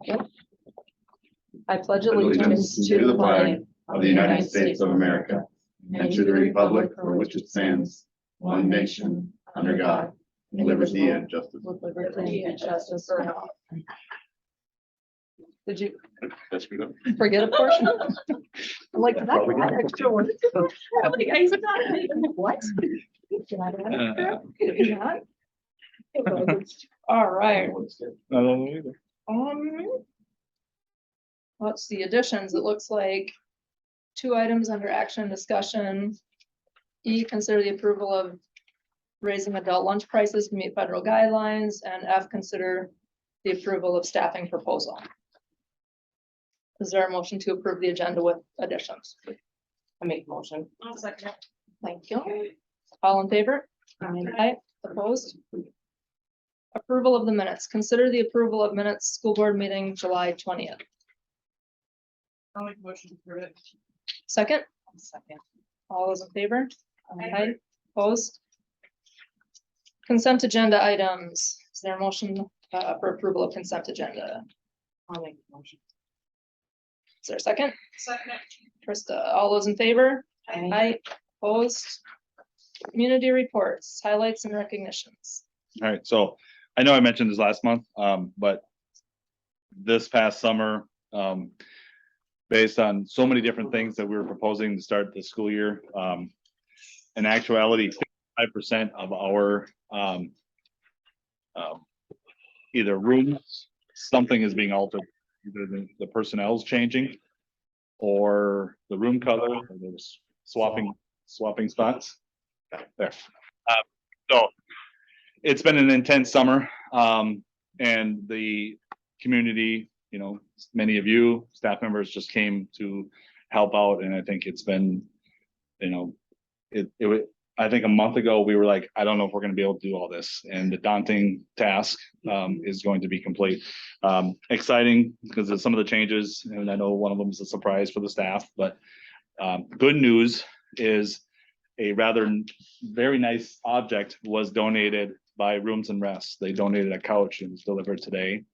Thank you. I pledge allegiance to the flag of the United States of America and to the republic for which it stands, one nation, under God, liberty and justice. with liberty and justice for all. Did you That's good. forget a portion? I'm like, that's not extra work. I'm like, I said, what? Can I add extra? Can you not? All right. I don't know either. Let's see, additions, it looks like 2 items under action discussion. E, consider the approval of raising adult lunch prices to meet federal guidelines, and F, consider the approval of staffing proposal. Is there a motion to approve the agenda with additions? I make a motion. I'll second it. Thank you. All in favor? Aye. Opposed? Approval of the minutes. Consider the approval of minutes, school board meeting, July 20th. I'll make a motion to approve it. Second, Second. all those in favor? Aye. Opposed? Consent agenda items. Is there a motion for approval of consent agenda? I'll make a motion. Is there a second? Second it. Krista, all those in favor? Aye. Aye. Opposed? Community reports, highlights and recognitions. All right, so I know I mentioned this last month, but this past summer, based on so many different things that we were proposing to start the school year, in actuality, 5% of our either rooms, something is being altered. Either the personnel is changing, or the room color, or there's swapping spots. There. So it's been an intense summer, and the community, you know, many of you staff members just came to help out, and I think it's been, you know, I think a month ago we were like, I don't know if we're going to be able to do all this, and the daunting task is going to be complete. Exciting because of some of the changes, and I know one of them is a surprise for the staff, but good news is a very nice object was donated by Rooms and Rest. They donated a couch and it's delivered today.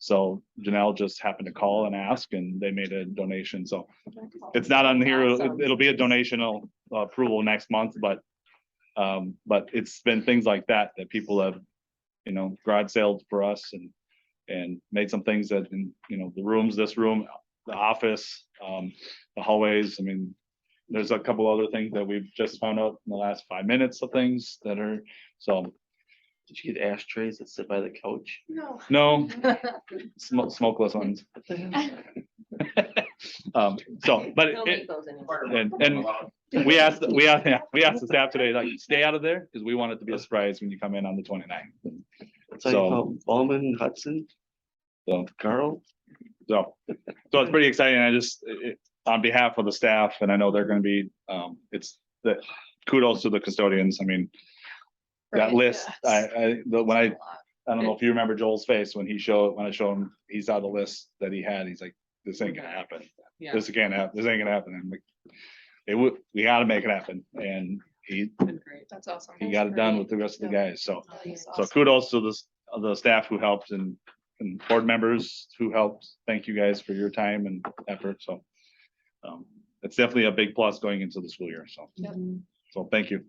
So Janelle just happened to call and ask, and they made a donation. So it's not on here. Awesome. It'll be a donational approval next month, but it's been things like that people have, you know, garage sales for us and made some things that, you know, the rooms, this room, the office, the hallways. I mean, there's a couple other things that we've just found out in the last 5 minutes of things that are, so. Did you get ashtrays that sit by the couch? No. No, smokeless ones. So, but Don't make those anymore. and we asked the staff today, like, stay out of there, because we want it to be a surprise when you come in on the 29th. That's how you call Bowman, Hudson, So, Carl. so it's pretty exciting. I just, on behalf of the staff, and I know they're gonna be, it's the kudos to the custodians. I mean, that Right, list, yes. when I don't know if you remember Joel's face when I showed him, he saw the list that he had, he's like, this ain't gonna happen. Yeah. This can't happen, this ain't gonna happen. I'm like, we gotta make it happen, and he That's awesome. got it done with the rest of the guys, so. That's So awesome. kudos to the staff who helped and board members who helped. Thank you guys for your time and effort, so. It's definitely a big plus going into the school year, so, Yep. so thank you.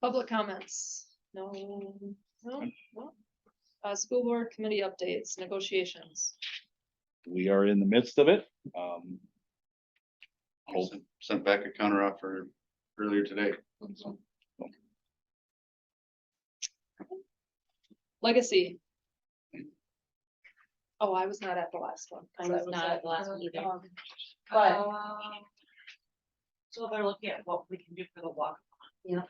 Public comments? No. School board committee updates, negotiations. We are in the midst of it. Sent back a counter offer earlier today. Legacy. Oh, I was not at the last one. I was not at the last one either. But So they're looking at what we can do for the walk. Yeah.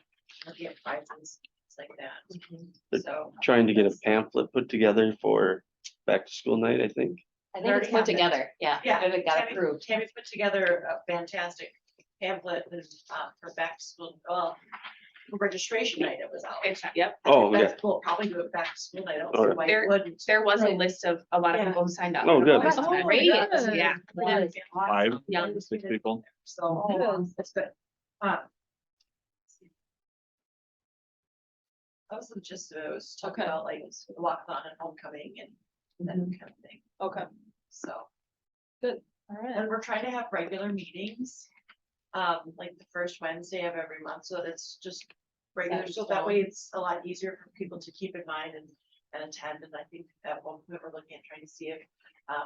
Looking at prizes, things like that. But So. Trying to get a pamphlet put together for back to school night, I think. I think it's put together, yeah. Yeah, It got Tammy- approved. Tammy put together a fantastic pamphlet and, for back to school, registration night it was out. Yep. Oh, yeah. That's cool, probably do it back to school night. I don't All see right. why There- it wouldn't. There was a Right. list of a lot of Yeah. people who signed up. Oh, good. Which is Oh, great. good. Yeah. Yeah. 5, 6 people. So, Good. it's good. Uh, That was the gist of it, it was talking Okay. about like the walkathon and homecoming and that kind of thing, Okay, so. all right. And we're trying to have regular meetings, like the first Wednesday of every month, so that it's just regular, so that way it's a lot easier for people to keep in mind and attend, and I think at one point we're looking at trying to see if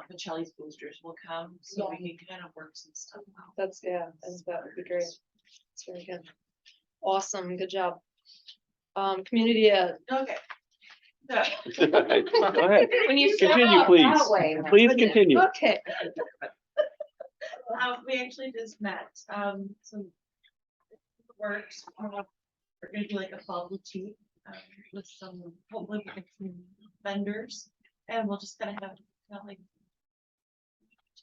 Pichelli's boosters will come, so we can kind of work some stuff out. That's, yeah, that would be great. That's very good. Awesome, good job. Community ed. Okay. So, Go ahead. When you Continue, start please. that way, Please continue. Okay. we actually just met, some works, we're gonna do like a fall boutique, with some, hopefully with some vendors, and we'll just kind of have, kind of like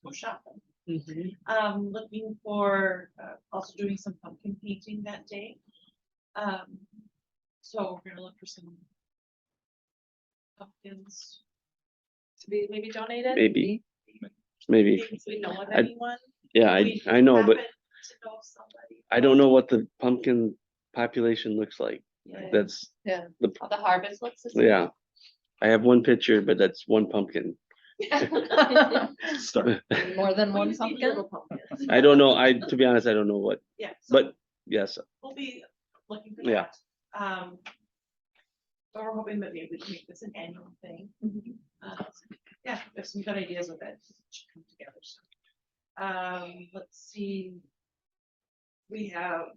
go shopping. Looking for, also doing some pumpkin painting that day. So we're gonna look for some pumpkins. To be maybe donated? Maybe, maybe. Maybe we know of I- anyone. Yeah, We I know, but happen to know of somebody. I don't know what the pumpkin population looks like. Yeah. That's Yeah. the, The harvest looks the same. yeah. I have one picture, but that's one pumpkin. Start. More than We one just need pumpkin? little pumpkins. I don't know, to be honest, I don't know what, Yeah, so but yes, we'll be looking for Yeah. that. But we're hoping that maybe we can make this an annual thing. Yeah, there's some good ideas with it. Should come together. So, let's see. We have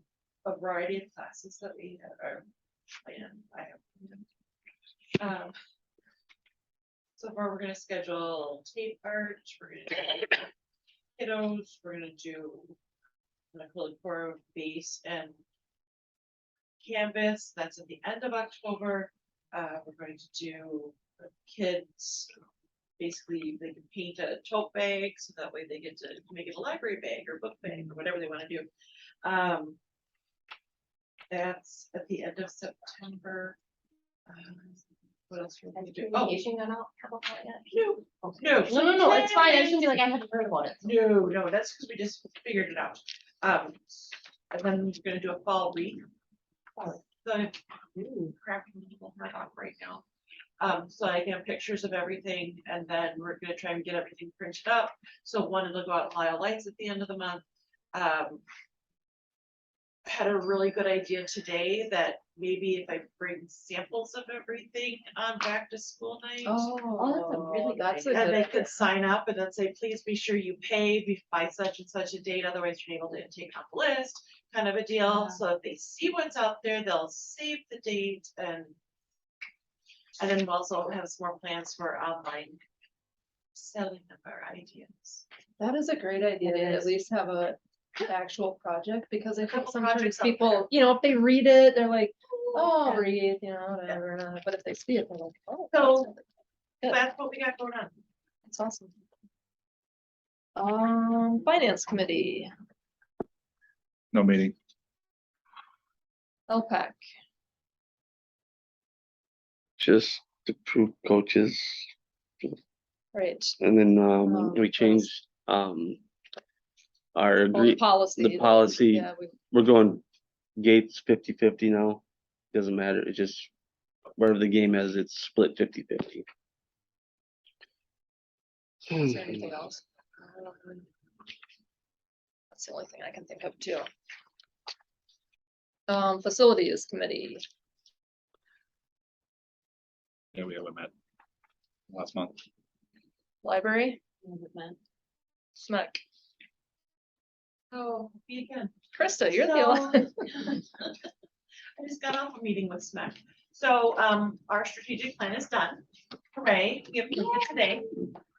a variety of classes that we are planned. I have. So far, we're gonna schedule tape art, we're gonna do kiddos, we're gonna do core base and canvas, that's at the end of October. We're going to do kids, basically they can paint a tote bag, so that way they get to make it a library bag or book bag or whatever they wanna do. That's at the end of September. What else? are we gonna do? Oh, Communication gone out, how about that yet? no, No, it's fine, I shouldn't be like, I haven't heard about it. no, that's because we just figured it out. And then we're gonna do a fall wreath. The cracking people heart off right now. So I can have pictures of everything, and then we're gonna try and get everything printed up. So one, it'll go out Lyle Lights at the end of the month. Had a really good idea today that maybe if I bring samples of everything on back to school night. Oh, that's a really good That's a idea. And good they could sign up and then say, please be sure you pay by such and such a date, otherwise you're able to take off the list, kind of a deal. Yeah. So if they see what's out there, they'll save the date and then we'll also have some more plans for online selling of our ideas. That is a great idea It to at is. least have a actual project, because I think Couple sometimes projects out people, if they read it, they're like, oh, Yeah. read, whatever, but if they see it, they're like, oh. So Good. that's what we got going on. That's awesome. Finance committee, No meeting. LPAC, just to prove coaches. right, And then, what we else? changed, our oh, agree, policy. the policy. Yeah, we're going Gates 50-50 now. Doesn't matter, it's just wherever the game is, it's split 50-50. is there anything else? That's the only thing I can think of too. Facilities committee, Yeah, we haven't met last month. library, SMEC. Oh, me again. Krista, you're the So- only. I just got off a meeting with SMEC. So, our strategic plan is done. Hooray, we approved it today.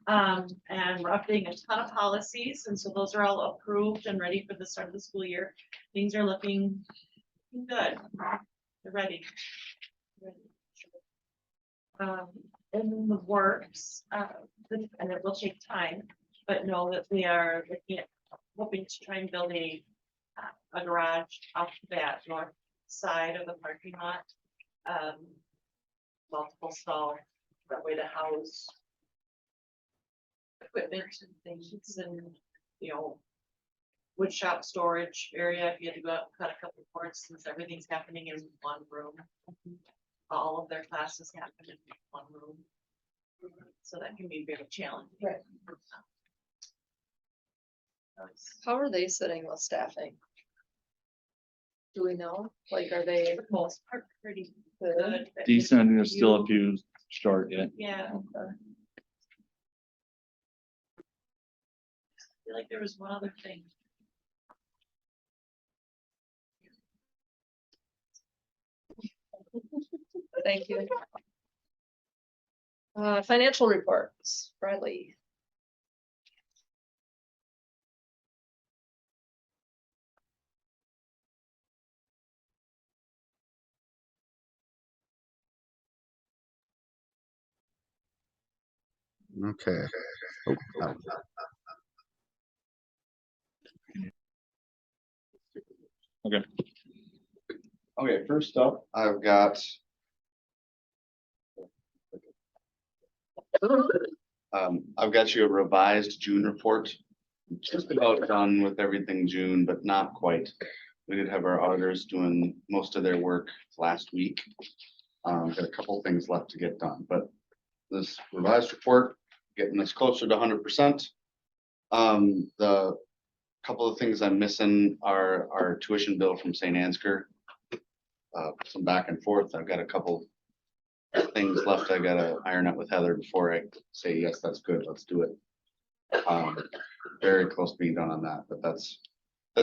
And we're updating a ton of policies, and so those are all approved and ready for the start of the school year. Things are looking good. They're ready. In the works, and it will take time, but know that we are looking at, hoping to try and build a garage off that north side of the parking lot. Multiple stall, that way to house equipment and things and, wood shop storage area, if you had to go out and cut a couple of cords, since everything's happening in one room. all of their classes happen in one room. So that can be very challenging. Right. That's How are they sitting with staffing? Do we know? Like, are they for the most part pretty good? good. but Decent, and there's still a you- few short yet. Yeah, I Okay. feel like there was one other thing. Thank you. Financial reports, Bradley. Okay. Oh, no. Okay. Okay, first up, I've got. I've got you a revised June report. Just about done with everything June, but not quite. We did have our auditors doing most of their work last week. Got a couple things left to get done, but this revised report, getting us closer to 100%. The couple of things I'm missing are our tuition bill from St. Ansgar. Some back and forth. I've got a couple things left I gotta iron out with Heather before I say, yes, that's good, let's do it. Very close to being done on that, but that's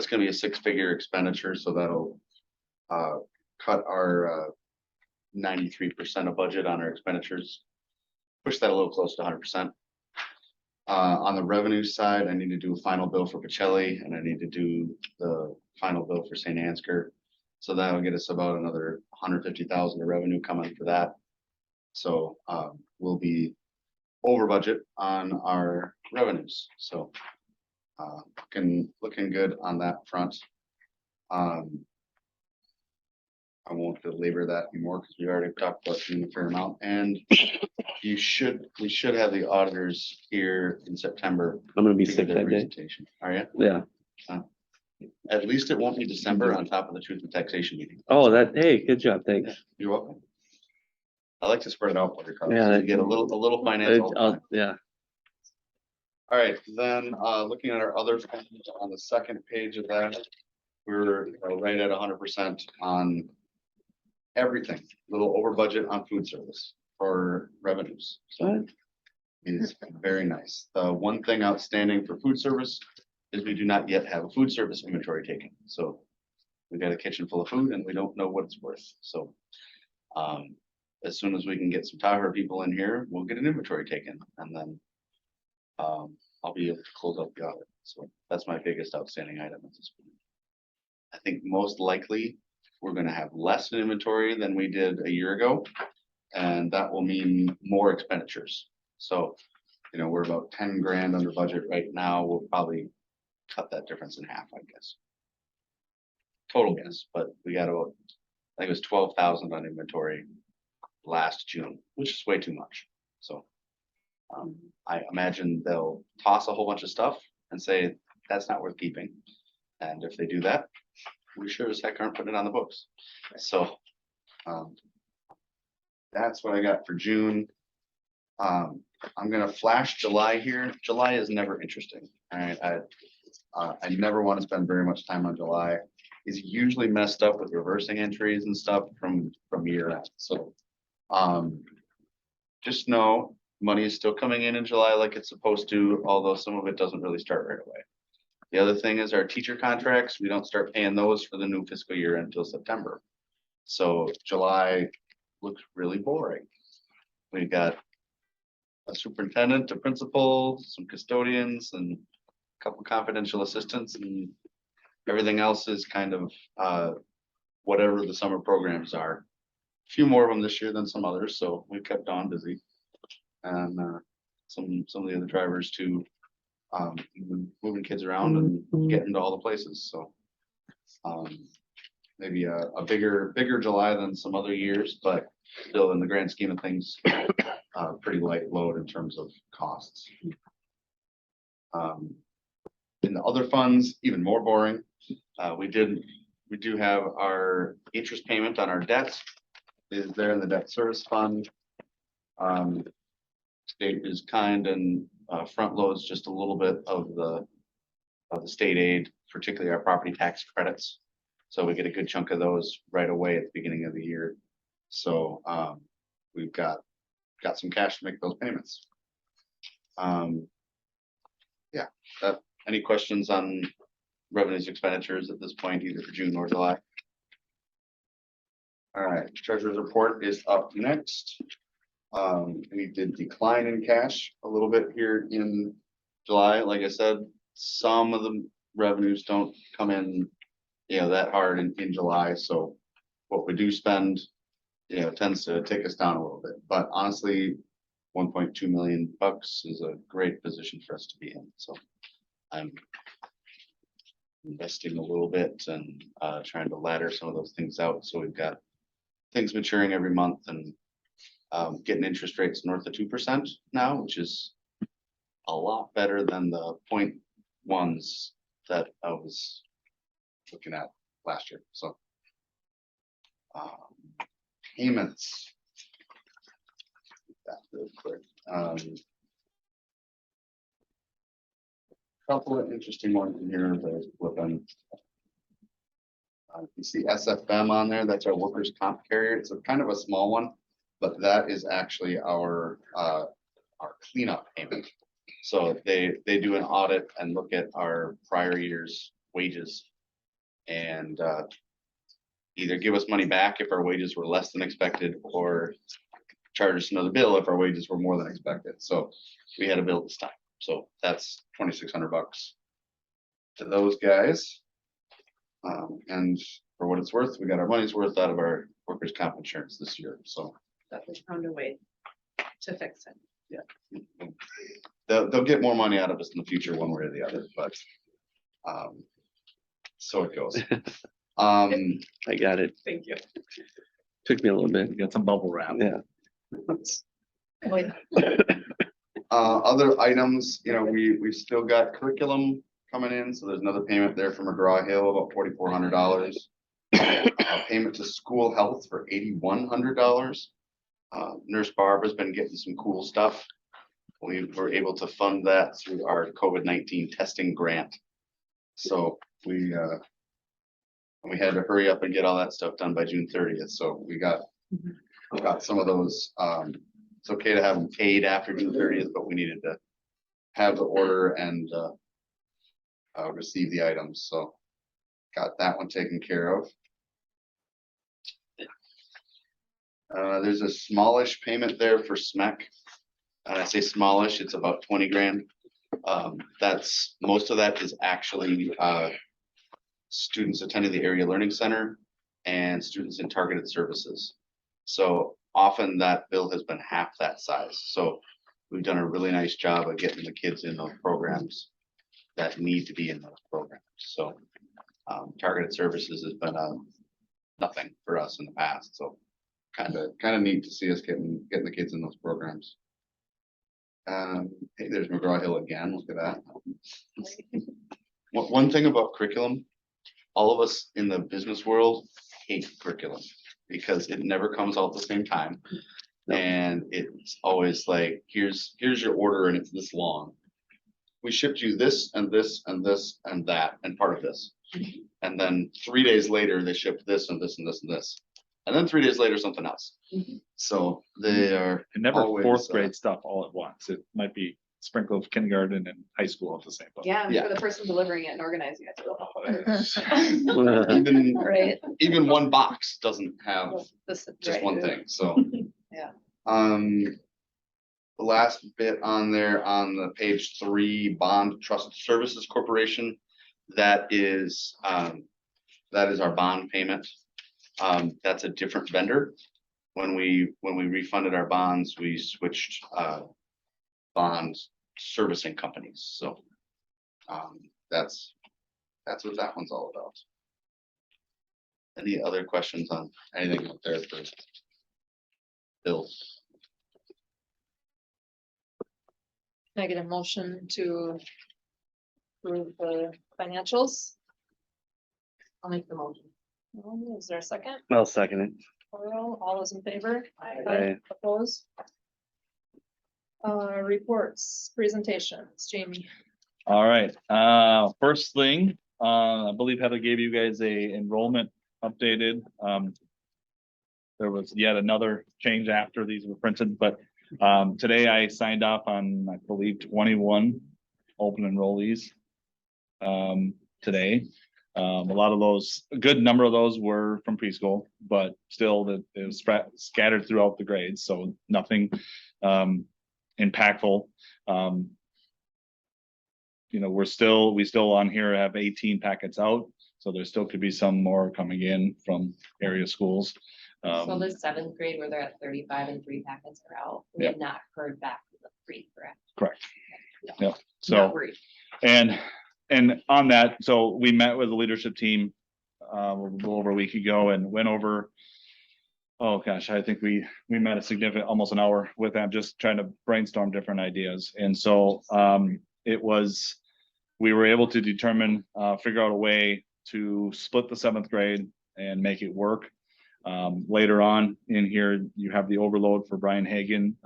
gonna be a 6-figure expenditure, so that'll cut our 93% of budget on our expenditures. Push that a little close to 100%. On the revenue side, I need to do a final bill for Pacelli, and I need to do the final bill for St. Ansgar. So that'll get us about another 150,000 of revenue coming for that. So we'll be over budget on our revenues, so looking good on that front. I won't belabor that anymore because we already talked about doing a fair amount, and we should have the auditors here in September. I'm gonna be to give sick their that day. presentation. Are you? Yeah. At least it won't be December on top of the truth and taxation meeting. Oh, hey, good job, thanks. You're welcome. I like to spread it out, Carl, Yeah, so you that- get a little finance. all the time. Yeah, All right, then, looking at our other funds on the second page of that, we're right at 100% on everything, little over budget on food service for revenues. So is very nice. The one thing outstanding for food service is we do not yet have a food service inventory taken. So we've got a kitchen full of food and we don't know what it's worth. So as soon as we can get some Tahoe people in here, we'll get an inventory taken, and then I'll be able to close out the audit. So that's my biggest outstanding item at this point. I think most likely we're gonna have less in inventory than we did a year ago, and that will mean more expenditures. So, you know, we're about 10 grand under budget right now. We'll probably cut that difference in half, I guess. Total guess, but we got about, I think it was 12,000 on inventory last June, which is way too much. So I imagine they'll toss a whole bunch of stuff and say, that's not worth keeping. And if they do that, we sure as heck aren't putting it on the books. So that's what I got for June. I'm gonna flash July here. July is never interesting. All right, I never want to spend very much time on July. It's usually messed up with reversing entries and stuff from year end. So just know money is still coming in July like it's supposed to, although some of it doesn't really start right away. The other thing is our teacher contracts. We don't start paying those for the new fiscal year until September. So July looks really boring. We got a superintendent, a principal, some custodians, and a couple confidential assistants, and everything else is kind of whatever the summer programs are. A few more of them this year than some others, so we kept Dawn busy. And some of the other drivers too, moving kids around and getting to all the places, so maybe a bigger July than some other years, but still in the grand scheme of things, pretty light load in terms of costs. In the other funds, even more boring. We do have our interest payment on our debts. is there in the debt service fund. State is kind and front loads just a little bit of the state aid, particularly our property tax credits. So we get a good chunk of those right away at the beginning of the year. So we've got some cash to make those payments. Yeah, any questions on revenues expenditures at this point, either for June or July? All right, treasurer's report is up next. We did decline in cash a little bit here in July. Like I said, some of the revenues don't come in, that hard in July. So what we do spend, tends to take us down a little bit. But honestly, 1.2 million bucks is a great position for us to be in. So I'm investing a little bit and trying to ladder some of those things out. So we've got things maturing every month and getting interest rates north of 2% now, which is a lot better than the 0.1s that I was looking at last year. So payments. That real quick. Couple of interesting ones in here that I flip on. You see SFM on there, that's our workers' comp carrier. It's a kind of a small one, but that is actually our cleanup payment. So they do an audit and look at our prior year's wages and either give us money back if our wages were less than expected or charge us another bill if our wages were more than expected. So we had a bill this time. So that's $2,600 to those guys. And for what it's worth, we got our money's worth out of our workers' comp insurance this year. So That was found a way to fix it. they'll get more money out of us in the future one way or the other, but so it goes. I got it. Thank you. Took me a little bit. We got some bubble wrap. Yeah. Other items, we still got curriculum coming in, so there's another payment there from McGraw Hill, about $4,400. A payment to school health for $8,100. Nurse Barbara's been getting some cool stuff. We were able to fund that through our COVID-19 testing grant. So we had to hurry up and get all that stuff done by June 30th. So we got some of those. It's okay to have them paid after June 30th, but we needed to have the order and receive the items. So got that one taken care of. There's a smallish payment there for SMEC. And I say smallish, it's about 20 grand. Most of that is actually students attending the area learning center and students in targeted services. So often that bill has been half that size. So we've done a really nice job of getting the kids in those programs that need to be in those programs. So targeted services has been nothing for us in the past. So kind of neat to see us getting the kids in those programs. Hey, there's McGraw Hill again. Look at that. One thing about curriculum, all of us in the business world hate curriculum because it never comes out at the same time. And it's always like, here's your order and it's this long. We shipped you this and this and this and that and part of this. And then 3 days later, they shipped this and this and this and this. And then 3 days later, something else. So they are And never always, fourth grade stuff all at once. It might be sprinkled of kindergarten and high school at the same time. Yeah, Yeah. for the person delivering it and organizing it. It's even Right. even one box doesn't have This- just right. one thing, so. Yeah. The last bit on there on the page 3, Bond Trust Services Corporation, that is our bond payment. That's a different vendor. When we refunded our bonds, we switched bond servicing companies, so that's what that one's all about. Any other questions on anything out there for Bill? Can I get a motion to approve the financials? I'll make the motion. Is there a second? I'll second it. All those in favor? Aye. Opposed? Reports, presentations, Jamie. All right, first thing, I believe Heather gave you guys a enrollment updated. There was yet another change after these were printed, but today I signed off on, I believe, 21 open enrollees. Today, a lot of those, a good number of those were from preschool, but still that it was scattered throughout the grades, so nothing impactful. You know, we still on here have 18 packets out, so there still could be some more coming in from area schools. So the seventh grade where they're at 35 and 3 packets are out, we have not heard back from the 3, correct? Correct. No. Yeah, Not so, worried. and on that, so we met with the leadership team a little over a week ago and went over, oh gosh, I think we met a significant, almost an hour with them, just trying to brainstorm different ideas. And so we were able to determine, figure out a way to split the 7th grade and make it work. Later on in here, you have the overload for Brian Hagan,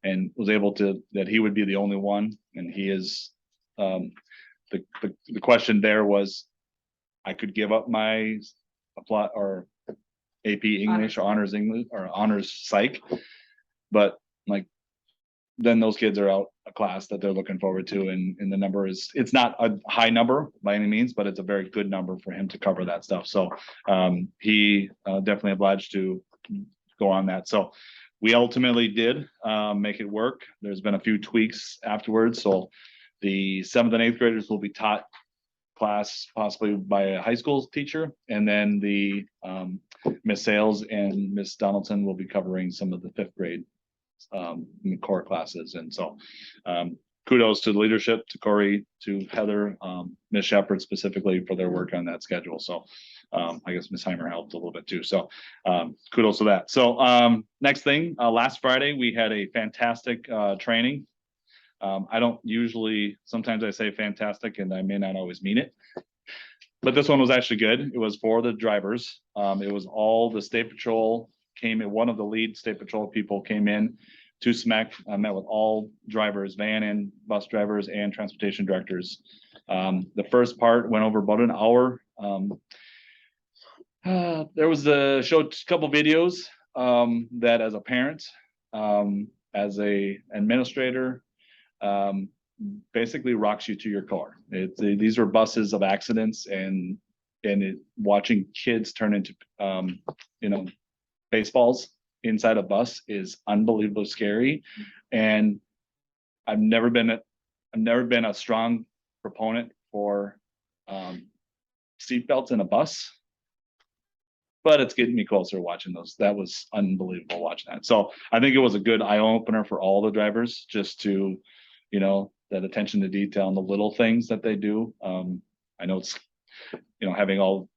and was able to, that he would be the only one, and he is, the question there was, I could give up my apply or AP English or honors English or honors psych, but like, then those kids are out a class that they're looking forward to, and the number is, it's not a high number by any means, but it's a very good number for him to cover that stuff. So he definitely obliged to go on that. So we ultimately did make it work. There's been a few tweaks afterwards. So the 7th and 8th graders will be taught class possibly by a high school teacher, and then the Miss Sales and Miss Donaldson will be covering some of the 5th grade core classes. And so kudos to the leadership, to Corey, to Heather, Miss Shepherd specifically for their work on that schedule. So I guess Miss Heimer helped a little bit too. So kudos to that. So next thing, last Friday, we had a fantastic training. I don't usually, sometimes I say fantastic and I may not always mean it, but this one was actually good. It was for the drivers. It was all the State Patrol came in, one of the lead State Patrol people came in to SMEC. I met with all drivers, van and bus drivers and transportation directors. The first part went over about an hour. There was showed a couple videos that as a parent, as a administrator, basically rocks you to your core. These are buses of accidents, and watching kids turn into baseballs inside a bus is unbelievably scary. And I've never been a strong proponent for seatbelts in a bus, but it's getting me closer watching those. That was unbelievable watching that. So I think it was a good eye opener for all the drivers, just to, that attention to detail and the little things that they do. I know it's, having all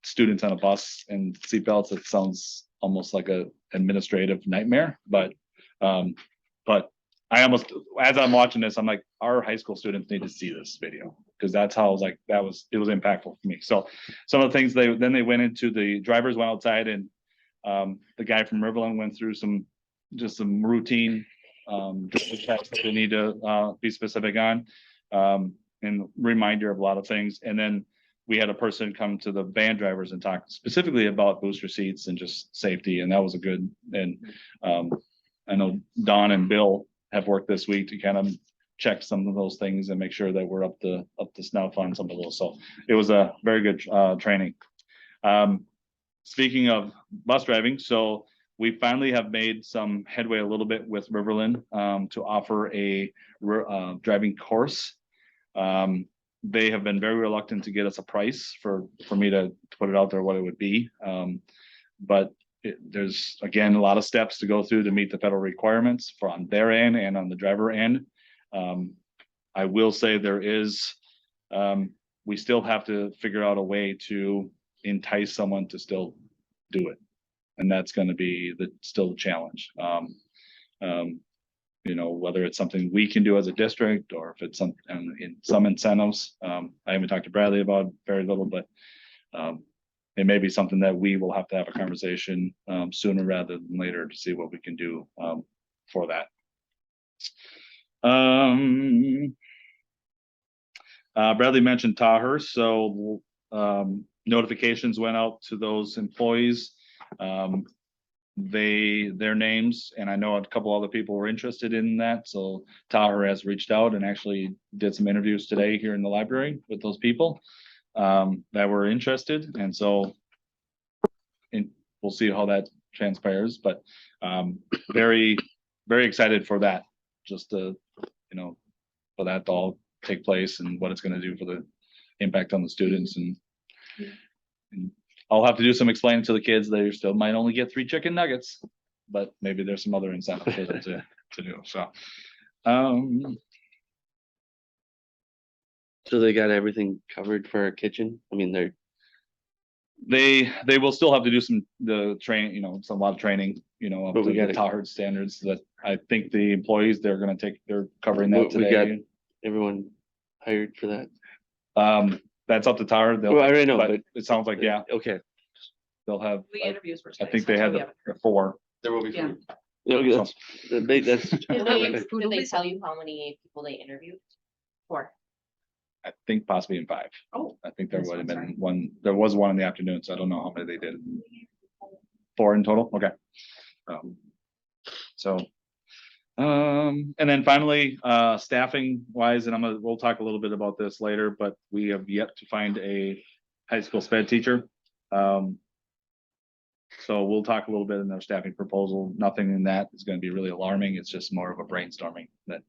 students on a bus and seatbelts, it sounds almost like a administrative nightmare, but I almost, as I'm watching this, I'm like, our high school students need to see this video, because that's how it was impactful for me. So some of the things they went into, the drivers went outside, and the guy from Riverland went through some routine checks that they need to be specific on, and reminder of a lot of things. And then we had a person come to the van drivers and talk specifically about booster seats and just safety, and that was a good. And I know Don and Bill have worked this week to kind of check some of those things and make sure that we're up to snuff on some of those. So it was a very good training. Speaking of bus driving, so we finally have made some headway a little bit with Riverland to offer a driving course. They have been very reluctant to get us a price for me to put it out there what it would be. But there's, again, a lot of steps to go through to meet the federal requirements on their end and on the driver end. I will say there is, we still have to figure out a way to entice someone to still do it. And that's going to be still the challenge. Whether it's something we can do as a district, or if it's in some incentives. I haven't talked to Bradley about very little, but it may be something that we will have to have a conversation sooner rather than later to see what we can do for that. Bradley mentioned Taher, so notifications went out to those employees. Their names, and I know a couple other people were interested in that, so Taher has reached out and actually did some interviews today here in the library with those people that were interested, and so we'll see how that transpires, but very, very excited for that, just to, for that to all take place and what it's gonna do for the impact on the students and I'll have to do some explaining to the kids. They still might only get 3 chicken nuggets, but maybe there's some other incentives for them to do, so. So they got everything covered for our kitchen? I mean, They will still have to do some, a lot of training, up But to we the gotta- Tahert standards that I think the employees, they're covering that we got today. everyone hired for that? That's up to Tahert. Well, I already know, But but. it sounds like, yeah, Okay. they'll have, The interviews were I today, think so they had we the haven't- 4. There will be Yeah. food. Yeah, okay, that's, that's. Did perfect. they tell you how many people they interviewed? Four. I think possibly in 5. Oh. I think there This would have one's been right. one, there was one in the afternoon, so I don't know how many they did. 4 in total, okay. And then finally, staffing wise, and we'll talk a little bit about this later, but we have yet to find a high school sped teacher. So we'll talk a little bit in our staffing proposal. Nothing in that is gonna be really alarming. It's just more of a brainstorming that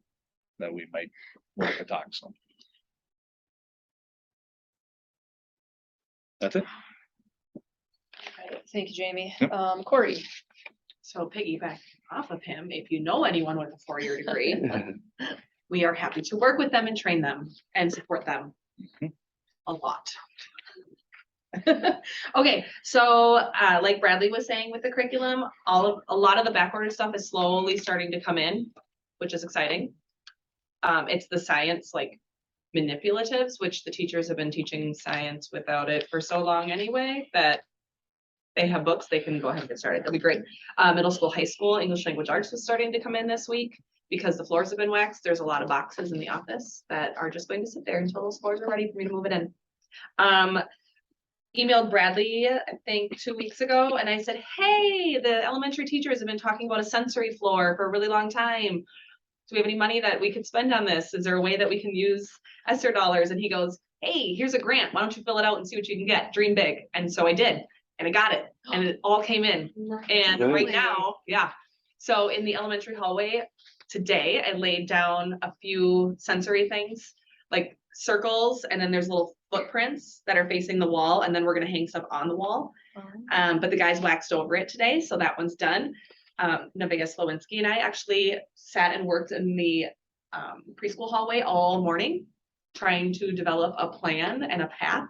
we might work to talk, so. That's it. Thank you, Jamie. Yep. Corey. So piggyback off of him, if you know anyone with a 4-year degree, we are happy to work with them and train them and support them Mhm. a lot. Okay, so like Bradley was saying with the curriculum, a lot of the backorder stuff is slowly starting to come in, which is exciting. It's the science like manipulatives, which the teachers have been teaching science without it for so long anyway, that they have books, they can go ahead and get started. That'd be great. Middle school, high school, English language arts was starting to come in this week because the floors have been waxed. There's a lot of boxes in the office that are just going to sit there until those floors are ready for me to move it in. Emailed Bradley, I think 2 weeks ago, and I said, hey, the elementary teachers have been talking about a sensory floor for a really long time. Do we have any money that we could spend on this? Is there a way that we can use ESSER dollars? And he goes, hey, here's a grant. Why don't you fill it out and see what you can get? Dream big. And so I did, and I got it, and it all came in. And Really? right now, yeah. So in the elementary hallway today, I laid down a few sensory things, like circles, and then there's little footprints that are facing the wall, and then we're gonna hang stuff on the wall. But the guys waxed over it today, so that one's done. Nevaeh Slowinski and I actually sat and worked in the preschool hallway all morning, trying to develop a plan and a path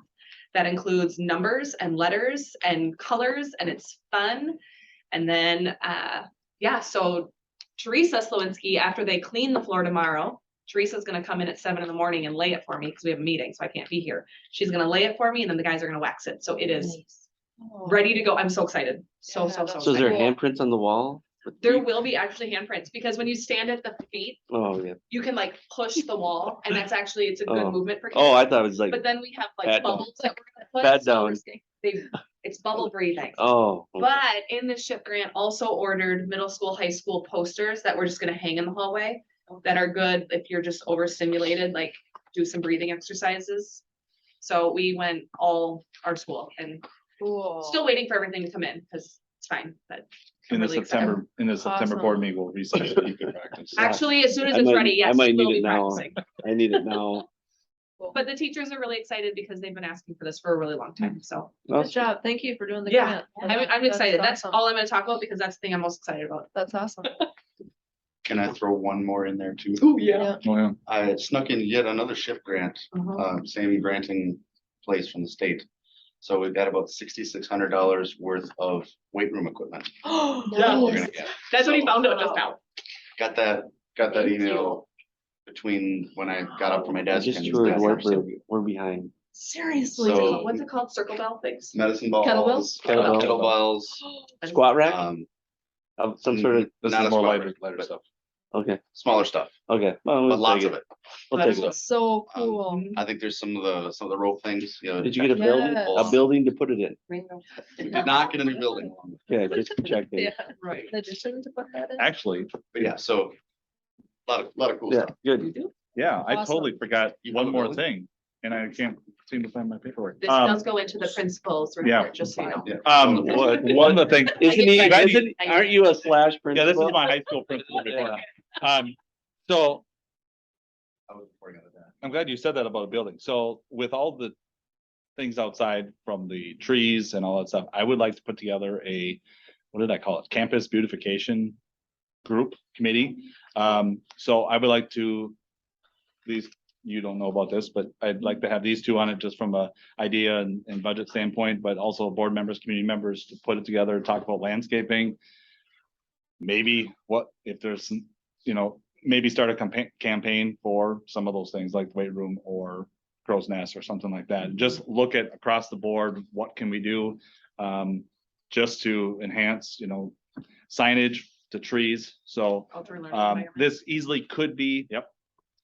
that includes numbers and letters and colors, and it's fun. And then, yeah, so Teresa Slowinski, after they clean the floor tomorrow, Teresa's gonna come in at 7 in the morning and lay it for me because we have a meeting, so I can't be here. She's gonna lay it for me, and then the guys are gonna wax it. So it is ready to go. I'm so excited. So Yeah, that's So is there excited. handprints on the wall? There will be actually handprints, because when you stand at the feet, Oh, yeah. you can like push the wall, and that's actually, it's a good Oh. movement for. Oh, I kids. thought it was like, But then we have pat like down. bubbles that we're gonna Pat put. so we're down. saying it's bubble breathing. oh. okay. But in the SHIP grant, also ordered middle school, high school posters that we're just gonna hang in the hallway that are good if you're just overstimulated, like do some breathing exercises. So we went all our school and Cool. still waiting for everything to come in because it's fine, but. I'm In the really excited. September board Awesome. meeting, we'll recess so you can practice. Actually, as soon as I it's might- ready, I yes, might we'll need be it now. practicing. I need it now. But the teachers are really excited because they've been asking for this for a really long time, so. Good job. Thank you for doing the Yeah, grant. I'm excited. That's awesome. all I'm gonna talk about because that's the thing I'm most excited about. That's awesome. Can I throw one more in there too? Oh, Yeah. Oh, yeah. I snuck in yet another SHIP grant, Uh-huh. same granting place from the state. So we've got about $6,600 worth of weight room equipment Yeah, we're gonna get. that's what he found out just now. Got that Thank email between when I got up from my I desk. just and toured got work, here, so we're behind. Seriously, So- what's it called? Circle bell things? Medicine balls. Kettlebells? Kettlebells. Squat rack Um, of some sort of, This Not is a more squat lighter, rack, lighter but- stuff. okay, smaller stuff, okay. Well, but we'll lots take of it. it. We'll That take is it. That's so cool. I think there's some of the rope things, you know. Did you get a building, a Yes. building to put it in? Did not get a new building. Yeah, just checking. Yeah, Right. in addition to put that in. Actually, But yeah, so lot of cool Yeah, stuff. good. yeah, I totally Awesome. forgot You one have a more building? thing, and I can't seem to find my paperwork. This does go into the principal's yeah. report, just so you know. Yeah. One of the things, Isn't he, I get isn't, it. aren't you a slash yeah, principal? this is my high school principal before. So I was working on that. I'm glad you said that about a building. So with all the things outside from the trees and all that stuff, I would like to put together a, what did I call it? Campus beautification group committee. So I would like to, these, you don't know about this, but I'd like to have these two on it just from a idea and budget standpoint, but also board members, community members to put it together, talk about landscaping. Maybe what, if there's, you know, maybe start a campaign for some of those things like weight room or crow's nest or something like that. Just look at across the board, what can we do? Just to enhance, you know, signage to trees. So Outdoor learning environment. this easily could be, yep.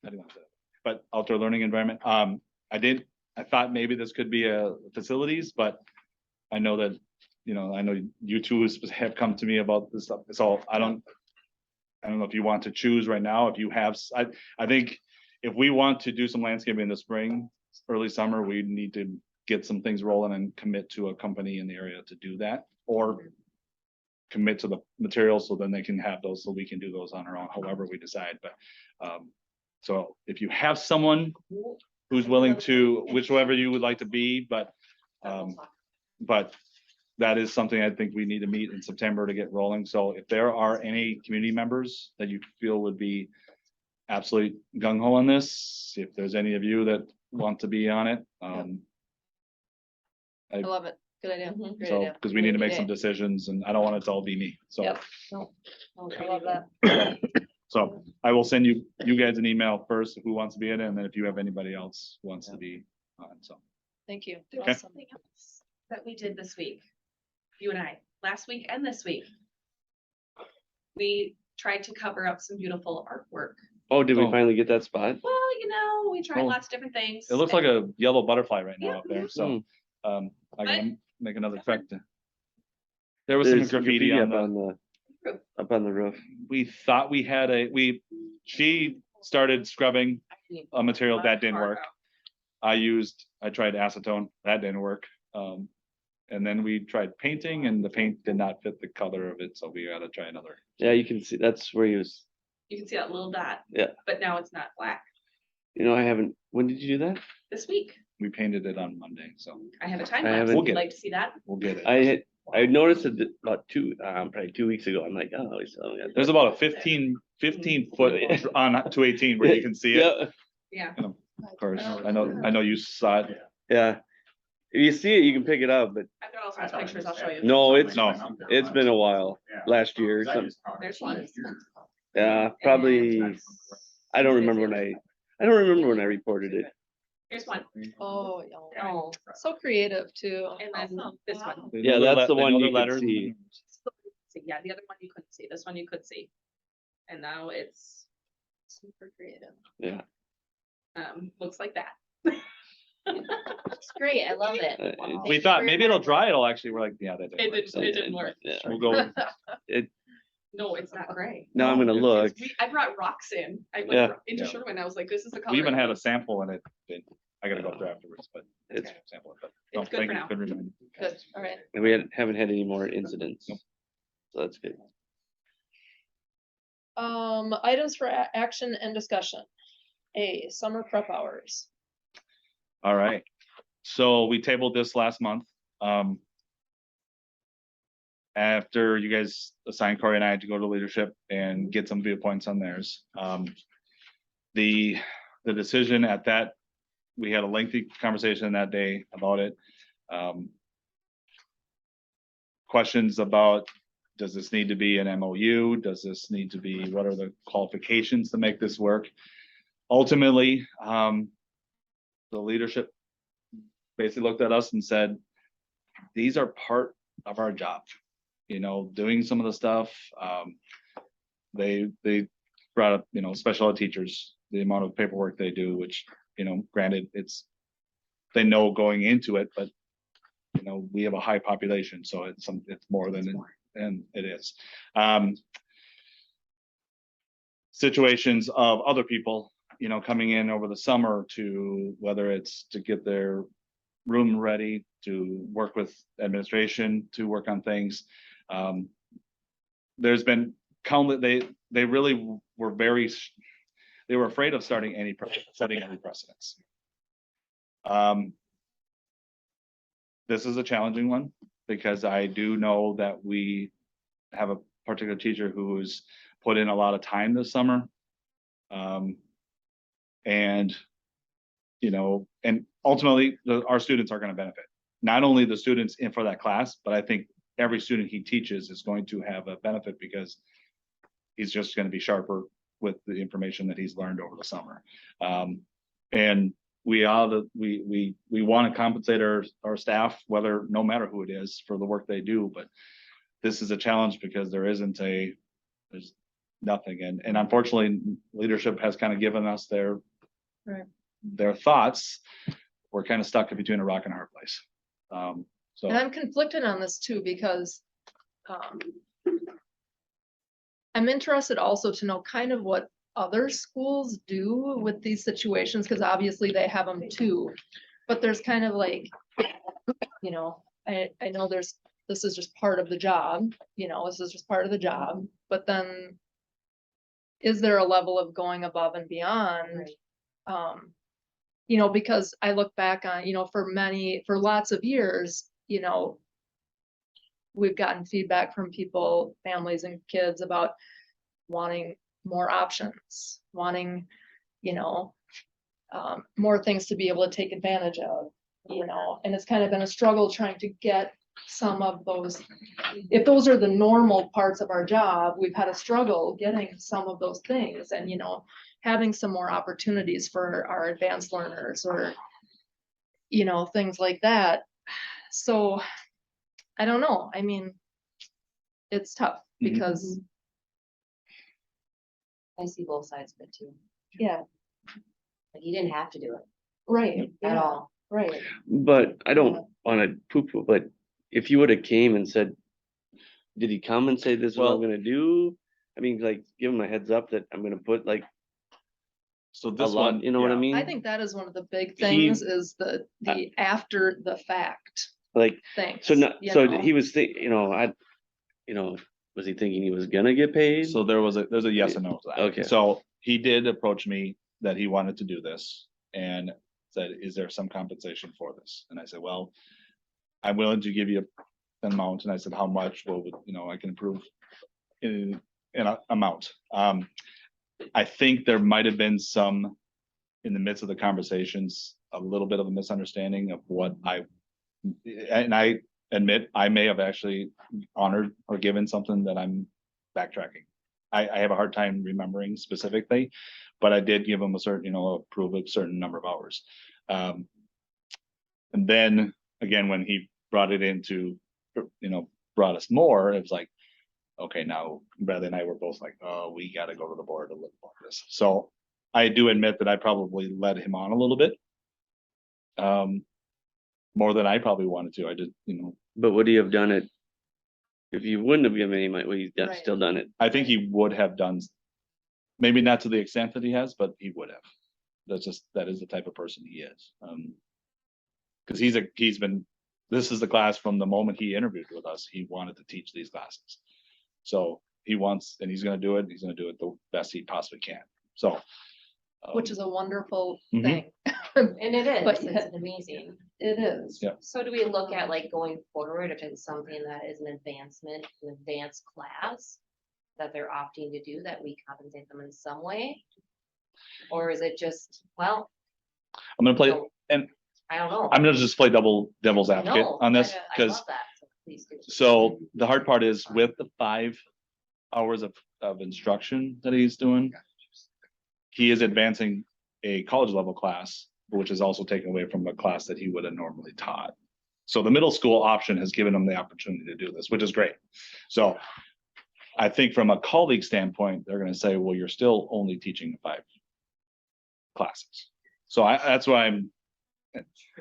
I didn't want to say that, but outdoor learning environment. I thought maybe this could be a facilities, but I know that, you know, I know you two have come to me about this stuff. So I don't know if you want to choose right now, if you have, I think if we want to do some landscaping in the spring, early summer, we need to get some things rolling and commit to a company in the area to do that, or commit to the materials so then they can have those, so we can do those on our own, however we decide, but, so if you have someone who's willing to, whichever you would like to be, but that is something I think we need to meet in September to get rolling. So if there are any community members that you feel would be absolutely gung ho on this, if there's any of you that want to be on it, I love it. Good idea. Mhm. Great so, idea. because we need to make Okay. some decisions and I don't want it to all be me, so. Yep. No, I love that. So I will send you guys an email first, who wants to be in it, and then if you have anybody else who wants to be on, so. Thank you. There's Okay. something else that we did this week, you and I, last week and this week. We tried to cover up some beautiful artwork. Oh, did we Oh. finally get that spot? Well, you know, we tried Oh. lots of different things. It looks like a yellow butterfly right now Yeah. up there, so, I But- gotta make another trek to. There was some There's graffiti on the, Roof. up on the roof. we thought we had she started scrubbing a material that didn't work. I tried acetone, that didn't work. And then we tried painting and the paint did not fit the color of it, so we gotta try another. Yeah, you can see, that's where he was, You can see that little dot. Yeah. But now it's not black. you know, I haven't, when did you do that? This week, We painted it on Monday, so I have a time I lapse. haven't- Would you like to see that? we'll get it. I noticed it about probably 2 weeks ago. I'm like, oh, he's selling it. There's about a 15 foot on 218 where you can see it. Yeah, Yeah. Of course, I know you saw it. yeah. If you see it, you can pick it up, but I've got all sorts of pictures, I'll show you. no, it's No. been a while, last year, or something. There's one. Yeah, probably, I don't remember when I reported it. Here's one. Oh, oh, so creative too. And then this one. They Yeah, know their that's the they one know you their could letters. see. Yeah, the other one you couldn't see. This one you could see. And now it's, Super creative. Yeah, looks like that. It's great. I love it. Uh, We thought maybe it'll dry, it'll actually, we're like, yeah, that didn't work. It didn't work. Yeah. We'll go, No, it's not gray. Now I'm gonna look. I brought rocks in. I went Yeah. into Yeah. Sherwin. I was like, this is the color. we even it had a needs. sample and I gotta go up there afterwards, but It's- sample it, but. no, It's good thank for you, now. good reminder. Good. All right. And we haven't had any more incidents. Nope. So that's good. Items for action and discussion. A, summer prep hours. All right, so we tabled this last month. After you guys assigned Corey and I to go to leadership and get some viewpoints on theirs. The decision at that, we had a lengthy conversation that day about it. Questions about, does this need to be an MOU? Does this need to be, what are the qualifications to make this work? Ultimately, the leadership basically looked at us and said, these are part of our job. You know, doing some of the stuff, they brought up, you know, special ed teachers, the amount of paperwork they do, which, you know, granted, they know going into it, but you know, we have a high population, so it's more than, and it is. Situations of other people, you know, coming in over the summer to, whether it's to get their room ready, to work with administration, to work on things. There's been countless, they really were they were afraid of setting any precedents. This is a challenging one, because I do know that we have a particular teacher who's put in a lot of time this summer. And, you know, and ultimately, our students are going to benefit. Not only the students in for that class, but I think every student he teaches is going to have a benefit, because he's just going to be sharper with the information that he's learned over the summer. And we want to compensate our staff, whether, no matter who it is, for the work they do, but this is a challenge because there's nothing. And unfortunately, leadership has kind of given us their thoughts. We're kind of stuck in between a rock and a hard place. So And I'm conflicted on this too, because I'm interested also to know kind of what other schools do with these situations, because obviously they have them too. But there's kind of like, you know, I know this is just part of the job, you know, this is just part of the job, but then is there a level of going above and beyond? You know, because I look back on, you know, for lots of years, you know, we've gotten feedback from people, families and kids, about wanting more options, wanting, you know, more things to be able to take advantage of, you know, and it's kind of been a struggle trying to get some of those. If those are the normal parts of our job, we've had a struggle getting some of those things, and, you know, having some more opportunities for our advanced learners, or, you know, things like that. So I don't know. I mean, it's tough because, I see both sides of it too. yeah, Like, you didn't have to do it right. at yeah, all. Right. But I don't wanna poo-poo, but if you would have came and said, did he come and say this is what I'm Well- gonna do? I mean, like, give him a heads up that I'm gonna put like so a this lot, one, you know what I yeah. mean? I think that is one of the big He- things, is the after the fact Like, things. so no, you so know? he was you know, was he thinking he was gonna get paid? So there's a yes and no to that. Okay. So he did approach me that he wanted to do this and said, is there some compensation for this? And I said, well, I'm willing to give you an amount. And I said, how much? Well, you know, I can improve in an amount. I think there might have been some, in the midst of the conversations, a little bit of a misunderstanding of what and I admit I may have actually honored or given something that I'm backtracking. I have a hard time remembering specifically, but I did give him a certain, you know, approve a certain number of hours. And then again, when he brought it into, you know, brought us more, it was like, okay, now Bradley and I were both like, oh, we got to go to the board to look at this. So I do admit that I probably led him on a little bit. More than I probably wanted to. I did, you know, But would he have done it? If you wouldn't have given any money, would he have Right. still done it? I think he would have done, maybe not to the extent that he has, but he would have. That is the type of person he is. Because this is the class from the moment he interviewed with us, he wanted to teach these classes. So he wants, and he's gonna do it the best he possibly can. So. Which is a wonderful Mhm. thing. And it is, But it's amazing. It is. Yeah. So do we look at, like, going forward, if it's something that is an advancement, an advanced class that they're opting to do, that we compensate them in some way? Or is it just, well, I'm gonna play, no, and I don't know. I'm gonna just play devil's advocate No, on this, I because love that, so please do. so the hard part is with the 5 hours of instruction that he's doing, he is advancing a college level class which is also taken away from a class that he would have normally taught. So the middle school option has given him the opportunity to do this, which is great. So I think from a colleague standpoint, they're gonna say, well, you're still only teaching 5 classes. So that's why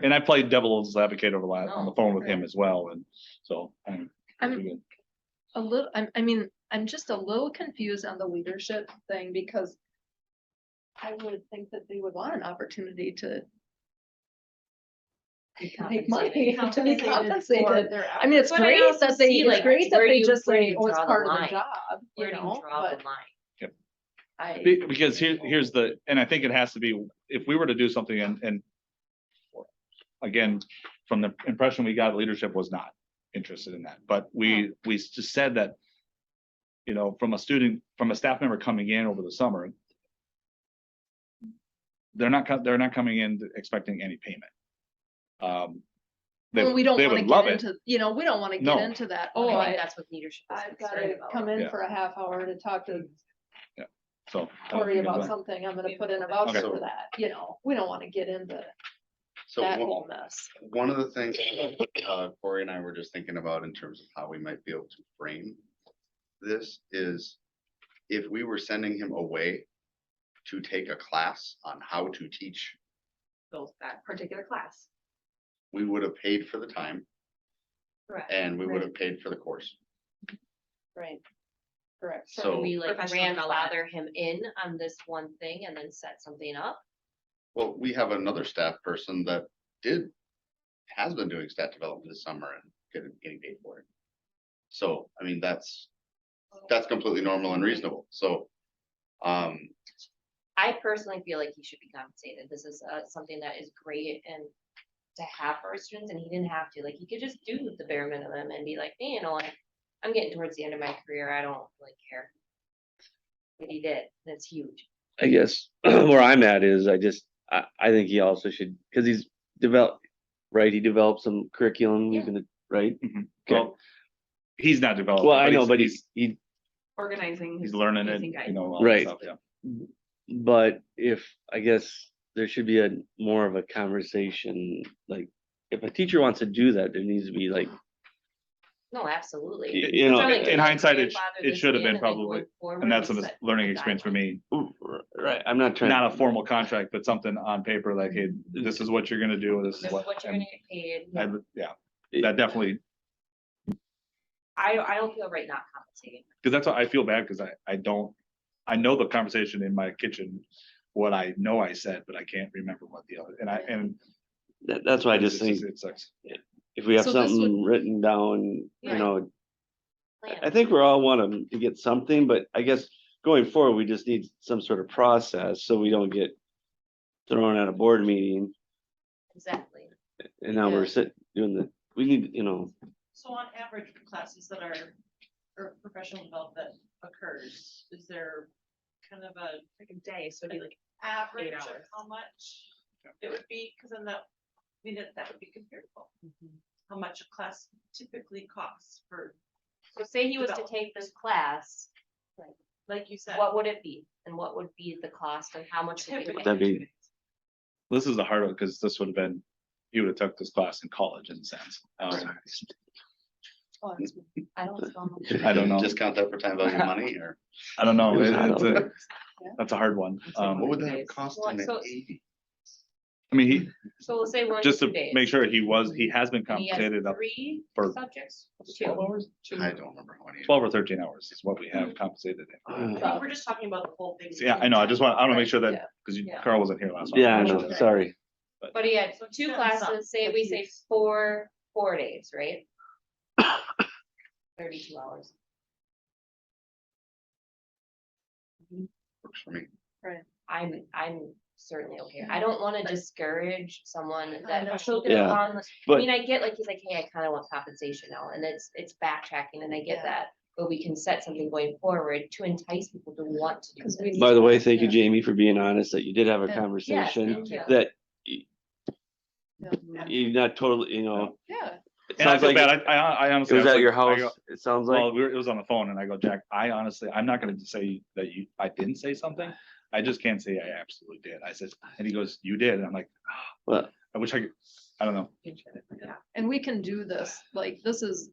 and I played devil's advocate on the phone with him as well, and so. I'm a little, I mean, I'm just a little confused on the leadership thing because I would think that they would want an opportunity to make money, to be compensated. I mean, it's But I great also that they, see, it's like, great that where do they you- just where do say, you oh, it's draw the part of the line? job, Where you do you know, draw the but line? I. Because here's the, and I think it has to be, if we were to do something and again, from the impression we got, leadership was not interested in that, but we just said that, you know, from a staff member coming in over the summer, they're not coming in expecting any payment. Well, we don't they wanna would love get it. into, you know, we don't wanna No. get into that, I oh, think that's what leadership is I've concerned gotta about. come in Yeah. for a half hour to talk to So. Cory about something, I'm gonna put in a voucher Okay. for that, you know, we don't wanna get into So that one- whole mess. one of the things, Cory and I were just thinking about in terms of how we might be able to frame this is if we were sending him away to take a class on how to teach, That particular class. we would have paid for the time Correct. and we would have paid for the course. Right. Correct. So So- do we like Professional development. grandfather him in on this one thing and then set something up? Well, we have another staff person that has been doing stat development this summer and getting paid for it. So, I mean, that's completely normal and reasonable. So, I personally feel like he should be compensated. This is something that is great and to have for our students, and he didn't have to, like, he could just do the bare minimum and be like, hey, you know what? I'm getting towards the end of my career. I don't really care. But he did. That's huge. I guess where I'm at is I think he also should, because he's developed, right? He developed some curriculum, he's Yeah. gonna, right? Mhm. Okay. Well, he's not developing. Well, I know, but he, Organizing. He's his learning it, amazing you guide. know, all that Right. stuff, yeah. but if, I guess there should be more of a conversation, like, if a teacher wants to do that, there needs to be like, No, absolutely. you know, Something like In hindsight, it grandfather it this should have in been and then probably, going forward, and that's we a set learning the experience for guidelines. me. right, I'm not trying. Not a formal contract, but something on paper like, hey, this is what you're gonna do, this This is is what. what you're and gonna get paid. I yeah, that definitely, I don't feel right not compensating. because that's what I feel bad, because I know the conversation in my kitchen, what I know I said, but I can't remember what the other, and. That's why I just think, It sucks. if we have So this something written down, Yeah. you know, Plan. I think we're all want to get something, but I guess going forward, we just need some sort of process, so we don't get thrown at a board meeting, Exactly. and now we're Yeah. we need, you know, So on average, for classes that are, or professional development that occurs, is there kind of a Like a day, so it'd be like, average of hours. how much it would be? Cause then that would be comparable. How much a class typically costs for, So say he was to Development. take this class, like you said. what would it be? And what would be the cost and how much? would Typically. that'd be, This is the hard one, because this would have been, you would have took this class in college in a sense. Oh, it's- I don't know. I don't know. discount that for time value of money or I don't know, It was hot out that's a hard one. what would that days. have cost Well, him at so- 80? I mean, So we'll say we're. just to 2 days. make sure he has been And he has compensated up 3 for subjects. 12 2. hours, I don't remember how many. 12 or 13 hours is what we have compensated. I mean, we're just talking about the whole thing. Yeah, I know, I want to make sure Yeah. that, because Yeah. Carl wasn't here last. time. yeah, I Make sure know, that- sorry. But he had So 2 depends on classes, say what we say he's- 4 days, right? 32 hours. Works for me. I'm certainly okay. I don't wanna discourage someone know. that took it Yeah, on. I but- mean, I get like, he's like, hey, I kinda want compensation now, and it's backtracking, and I get Yeah. that. But we can set something going forward to entice people to want to do 'Cause this. we By the way, thank you, Yeah. Jamie, for being honest, that you did have a Yeah. conversation, thank you. that Yeah. you're not totally, you know, Yeah, it And I sounds feel like bad, I it honestly. was I at like- your I house, go- it sounds like. Well, it was on the phone, and I go, Jack, I honestly, I'm not gonna say that I didn't say something. I just can't say I absolutely did. I said, and he goes, you did. And I'm like, Well, I wish I could, I don't know. And we can do this, like, this is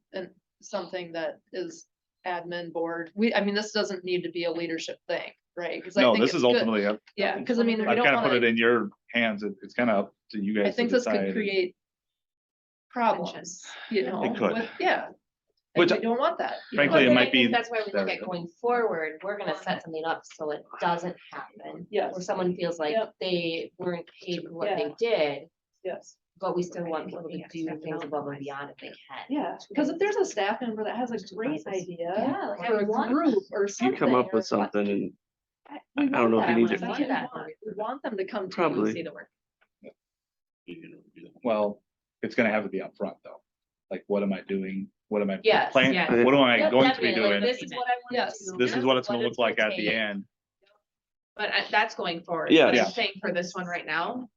something that is admin board. I mean, this doesn't need to be a leadership thing, right? 'Cause I No, think this it's is good. ultimately up. Yeah, because I mean, we I've don't kind of put it wanna, in your hands. It's kind of up to you guys. I think to this could decide. create problems, you know? It could. Yeah. And Which, we don't want that. you know? frankly, But it then might I think be that's why we look there. at going forward, we're gonna set something up so it doesn't happen. Yes. Where someone feels like Yep. they weren't paid for what Yeah. they did, Yes. but we still want people to do things above and beyond if they can. Yeah, because if there's a staff member that has a great idea Yeah, like for I a want- group or you something. come up or with something and we I don't know want if you that. need to- That's what we want. We want them to come to Probably. you, see the work. well, it's gonna have to be upfront though. Like, what am I doing? What am I Yes, planning? yes. What am I Yep, going to be definitely, like, doing? This is what I want Yes. to do. This is what it's gonna look like at the take. end. But that's going forward. Yeah. But Yeah. I'm saying for this one right now,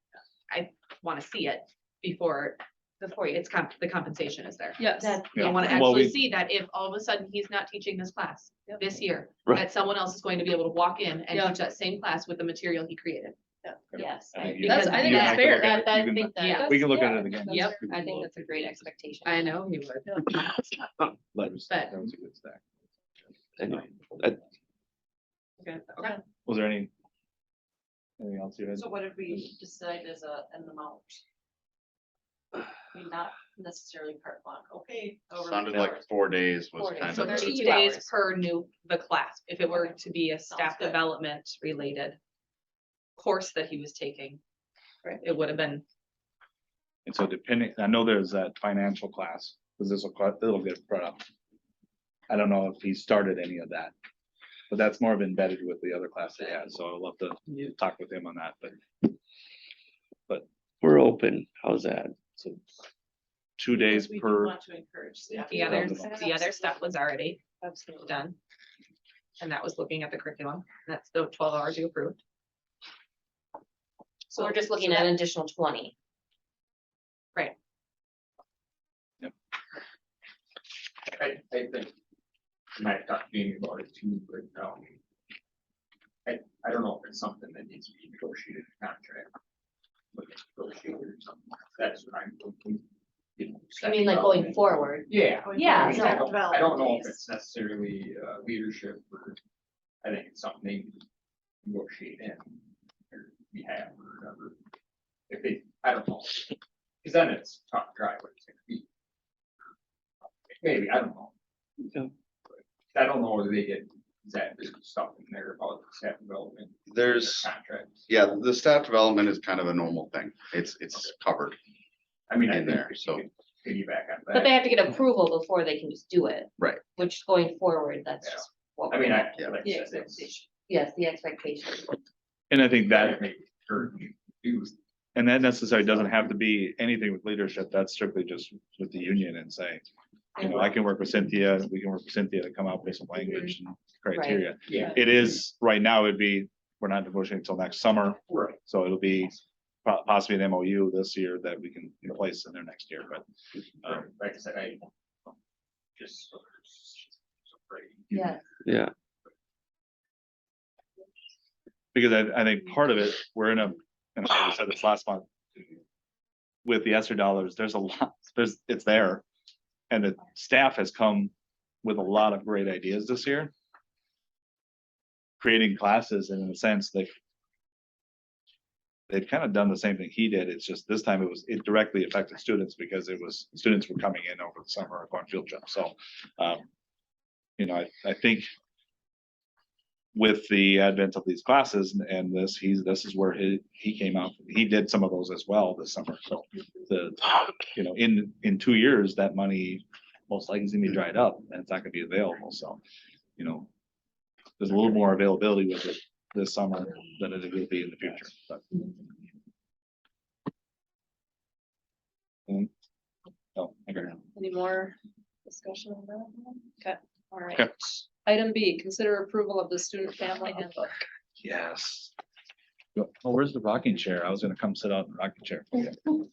I wanna see it before it's the compensation is there. Yes, That- Yeah. I wanna Well, actually we- see that if all of a sudden he's not teaching this class Yep. this year, Right. that someone else is going to be able to walk in and Yeah. teach that same class with the material he created. Yes. I think you- That's- I think you that's have to fair. look at it. That- You can- think that- Yeah. We can look at Yeah, it again. that's Yep. fair. I think that's a great expectation. I know he would. That was that was a good stack. anyway, Okay. Was there anything else you had? So what did we decide as an amount? I mean, not necessarily carte blanche, okay. over Sounded the like hours. 4 days was 4 days. kind So of. there's the- 2 2 days hours. per the class, if it were Okay. to be a Sounds staff good. development related course that he was taking. Right. It would have been, And so depending, I know there's that financial class, because it'll get brought up. I don't know if he started any of that. But that's more of embedded with the other class they had, so I'd love to talk with him on that, but we're open. How's that? so. 2 days Because we do per, Want to encourage staff. the other, Absolutely. the other stuff was already Absolutely. done. And that was looking at the curriculum. That's the 12 hours you approved. So we're just looking at an additional 20. I think, Matt talked to me about it too, but, I don't know if it's something that needs to be negotiated in contract. But it's negotiated or something, that's what I'm thinking. You know, I mean, like going staff forward. Yeah. Yeah, I mean, no. I don't know if it's necessarily, leadership or, I think it's something they negotiate in. Or we have or whatever. If they, I don't know, cause then it's tough to drive what it's gonna be. Maybe, I don't know. Yeah. I don't know whether they get exactly stuff in there about staff development. There's, Contracts. yeah, the staff development is kind of a normal thing. It's covered. I mean, I in think there, we so. could piggyback on But they that. have to get approval before they can just do it. Right. Which going forward, that's Yeah. just what. I mean, I, Yeah. like The I said, expectation. Yes, the expectation. and I think that, may hurt you. and that necessarily doesn't have to be anything with leadership, that's strictly just with the union and saying. You know, I can work with Cynthia, we can work with Cynthia to come up with some language and criteria. Yeah. It is, right now, it'd be, we're not negotiating until next summer, Right. so it'll be possibly an MOU this year that we can place in there next year, but. Like I said, I just. Afraid. Yeah. Yeah, Because I think part of it, we're in a, and I said this last month. With the ESSER dollars, there's a lot, it's there. And the staff has come with a lot of great ideas this year. Creating classes, and in a sense, they've kind of done the same thing he did. It's just this time it directly affected students because students were coming in over the summer and going field trips. So, you know, I think with the advent of these classes and this is where he came out. He did some of those as well this summer. So you know, in 2 years, that money most likely is gonna be dried up and it's not gonna be available. So, you know, there's a little more availability with it this summer than it will be in the future, but. No, I agree. Any more discussion on that? Okay, all right. Okay. Item B, consider approval of the student family handbook. Yes. Oh, where's the rocking chair? I was gonna come sit out in the rocking chair. for you.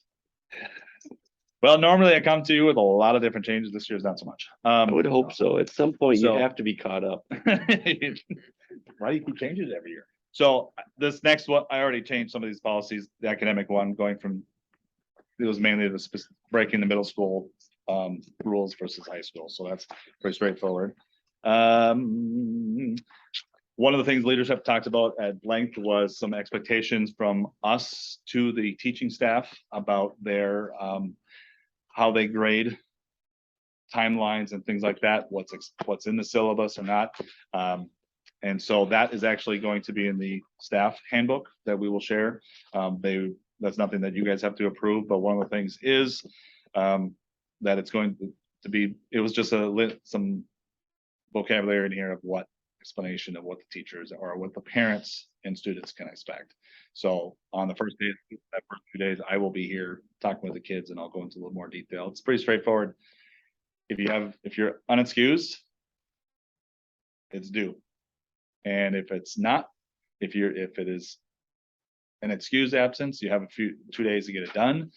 Well, normally I come to you with a lot of different changes. This year's not so much. I would hope so. At some point, you So- have to be caught up. Why do you keep changing it every year? So this next one, I already changed some of these policies, the academic one going from. It was mainly breaking the middle school rules versus high school, so that's pretty straightforward. One of the things leadership talked about at length was some expectations from us to the teaching staff about their how they grade timelines and things like that, what's in the syllabus or not. And so that is actually going to be in the staff handbook that we will share. That's nothing that you guys have to approve, but one of the things is that it's going to be, it was just some vocabulary in here of what explanation of what the teachers or what the parents and students can expect. So on the first day, that first 2 days, I will be here talking with the kids and I'll go into a little more detail. It's pretty straightforward. If you're unexcused, it's due. And if it's not, if it is an excused absence, you have 2 days to get it done.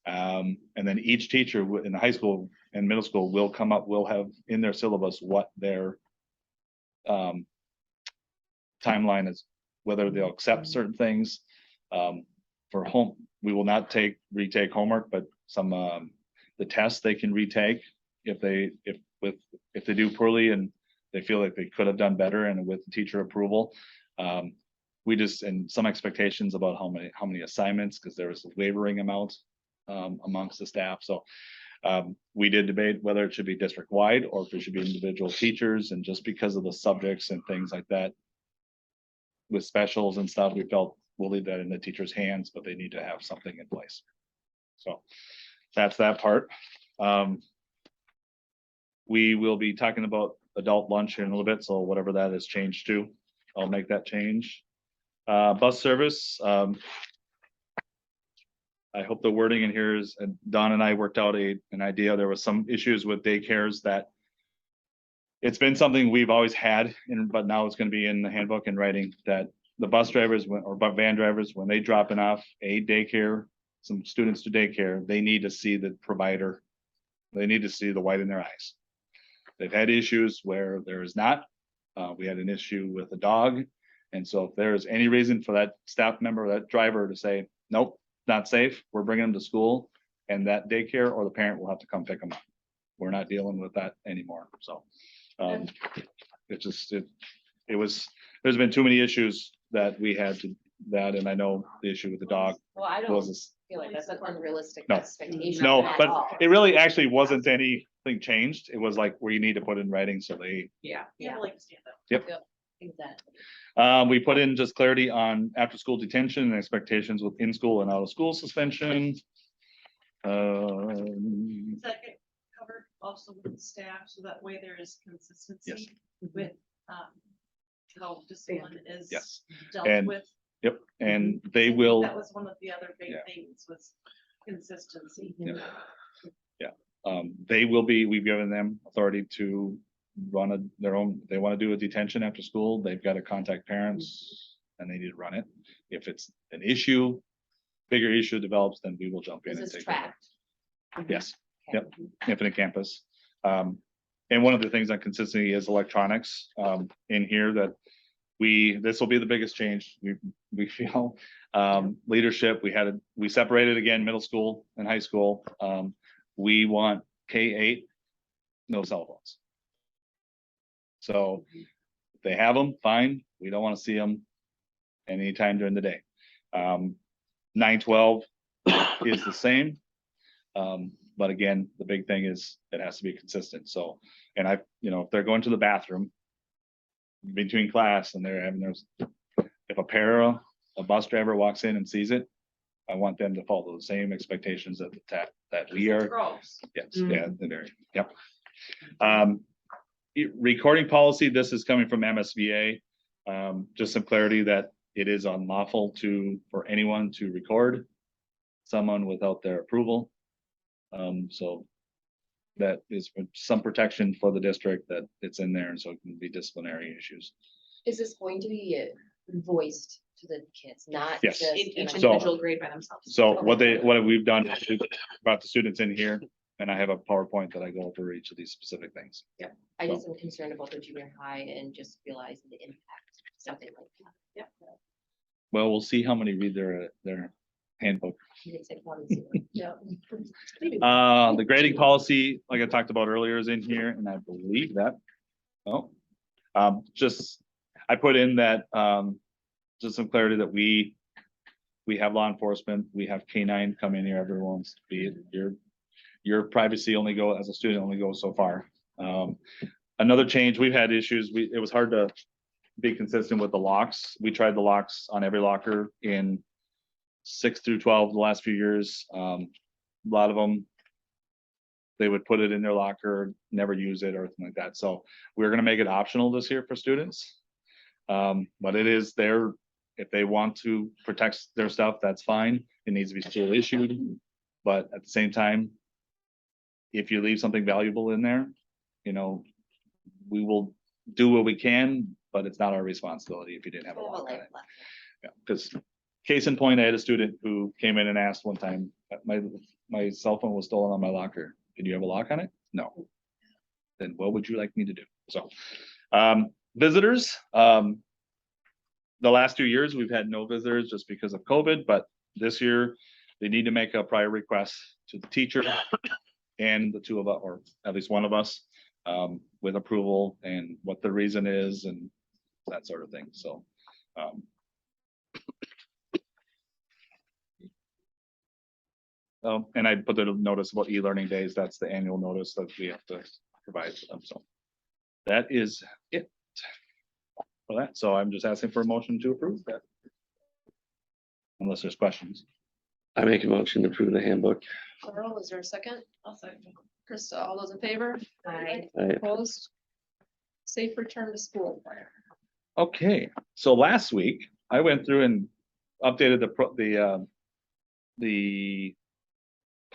And then each teacher in the high school and middle school will have in their syllabus what their timeline is, whether they'll accept certain things. For home, we will not retake homework, but some the tests they can retake if they do poorly and they feel like they could have done better and with teacher approval. And some expectations about how many assignments, because there was a wavering amount amongst the staff. So we did debate whether it should be district wide or if it should be individual teachers, and just because of the subjects and things like that with specials and stuff, we felt we'll leave that in the teacher's hands, but they need to have something in place. So that's that part. We will be talking about adult lunch in a little bit, so whatever that is changed to, I'll make that change. Bus service. I hope the wording in here is, and Don and I worked out an idea. There was some issues with daycares that it's been something we've always had, but now it's going to be in the handbook and writing that the bus drivers or van drivers, when they dropping off some students to daycare, they need to see the provider. They need to see the white in their eyes. They've had issues where there is not. We had an issue with a dog. And so if there's any reason for that staff member, that driver to say, nope, not safe, we're bringing them to school, and that daycare or the parent will have to come pick them up. We're not dealing with that anymore. So there's been too many issues that we had to that. And I know the issue with the dog Well, I don't was, feel like that's an unrealistic No. expectation. no, at but all. it really actually wasn't anything changed. It was like where you need to put in writing. So Yeah. Yeah. Like to stand up. Exactly. we put in just clarity on after school detention and expectations with in-school and out of school suspension. Does that get covered also with the staff, so that way there is consistency with how discipline is Yes. dealt And with? Yep, and I they think will, That was one of the other big Yeah. things was consistency. Yeah. we've given them authority to run their own, if they want to do a detention after school, they've got to contact parents and they need to run it. If it's an issue, bigger issue develops, then we will jump in This and is take over. tracked. Yes, Okay. Yep. Infinite Campus. And one of the things on consistency is electronics, in here that this will be the biggest change. We feel, leadership, we separated again, middle school and high school. We want K-8, no cell phones. So if they have them, fine. We don't want to see them anytime during the day. 9/12 is the same. But again, the big thing is it has to be consistent. So, and if they're going to the bathroom between class and they're having if a bus driver walks in and sees it, I want them to follow the same expectations that we are. Gross. Yes, yeah, yep. Recording policy, this is coming from MSBA. Just some clarity that it is unlawful for anyone to record someone without their approval. So that is some protection for the district that it's in there, and so it can be disciplinary issues. Is this going to be voiced to the kids, not Yes. just? In each in a- So- individual grade by themselves. So what we've done is we've brought the students in here, and I have a PowerPoint that I go over each of these specific things. I just am concerned about the junior high and just realizing the impact something like that. Well, we'll see how many read their handbook. You could say 1 0. Yeah. The grading policy, like I talked about earlier, is in here, and I believe that, oh, just, I put in that, just some clarity that we have law enforcement, we have K-9 come in here every once, be it your privacy only go, as a student, only goes so far. Another change, we've had issues, it was hard to be consistent with the locks. We tried the locks on every locker in 6 through 12 the last few years. A lot of them, they would put it in their locker, never use it or anything like that. So we're gonna make it optional this year for students. But it is their, if they want to protect their stuff, that's fine. It needs to be school issued. But at the same time, if you leave something valuable in there, you know, we will do what we can, but it's not our responsibility if you didn't have a lock on it. Yeah, because case in point, I had a student who came in and asked one time, my cell phone was stolen on my locker. Did you have a lock on it? No. Then what would you like me to do? So, visitors, the last 2 years, we've had no visitors just because of COVID, but this year they need to make a prior request to the teacher and the two of us, or at least one of us, with approval and what the reason is and that sort of thing. So, and I put the notice about e-learning days. That's the annual notice that we have to provide for them. So that is it for that. So I'm just asking for a motion to approve that. Unless there's questions. I make a motion to approve the handbook. Carl, is there a second? I'll second. Krista, all those in favor? Aye. Opposed? Safe return to school plan. Okay, so last week I went through and updated the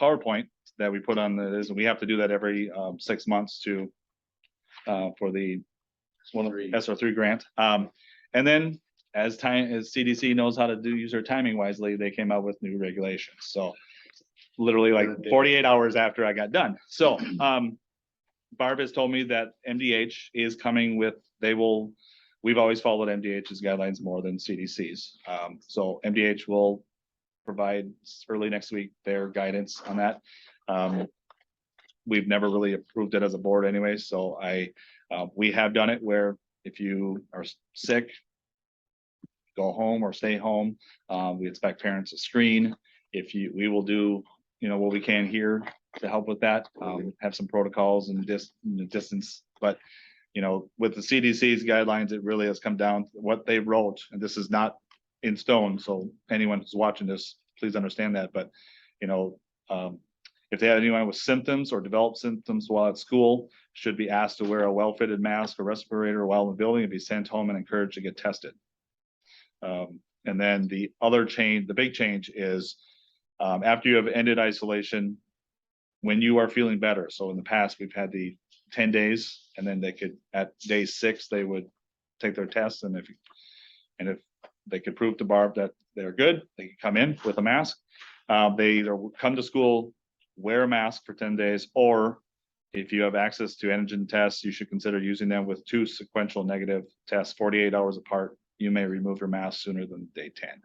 PowerPoint that we put on this, and we have to do that every 6 months to for the SR3 grant. And then as CDC knows how to use their timing wisely, they came out with new regulations. So literally like 48 hours after I got done. So Barb has told me that MDH is coming with, we've always followed MDH's guidelines more than CDC's. So MDH will provide early next week their guidance on that. We've never really approved it as a board anyway, so we have done it where if you are sick, go home or stay home. We expect parents to screen. We will do, what we can here to help with that. Have some protocols and distance, but with the CDC's guidelines, it really has come down to what they wrote, and this is not in stone. So anyone who's watching this, please understand that. But if they have anyone with symptoms or develop symptoms while at school, should be asked to wear a well-fitted mask or respirator while in the building and be sent home and encouraged to get tested. And then the big change is after you have ended isolation, when you are feeling better. So in the past, we've had the 10 days, and then they could, at day 6, they would take their test, and if they could prove to Barb that they're good, they could come in with a mask. They either come to school, wear a mask for 10 days, or if you have access to antigen tests, you should consider using them with 2 sequential negative tests 48 hours apart. You may remove your mask sooner than day 10.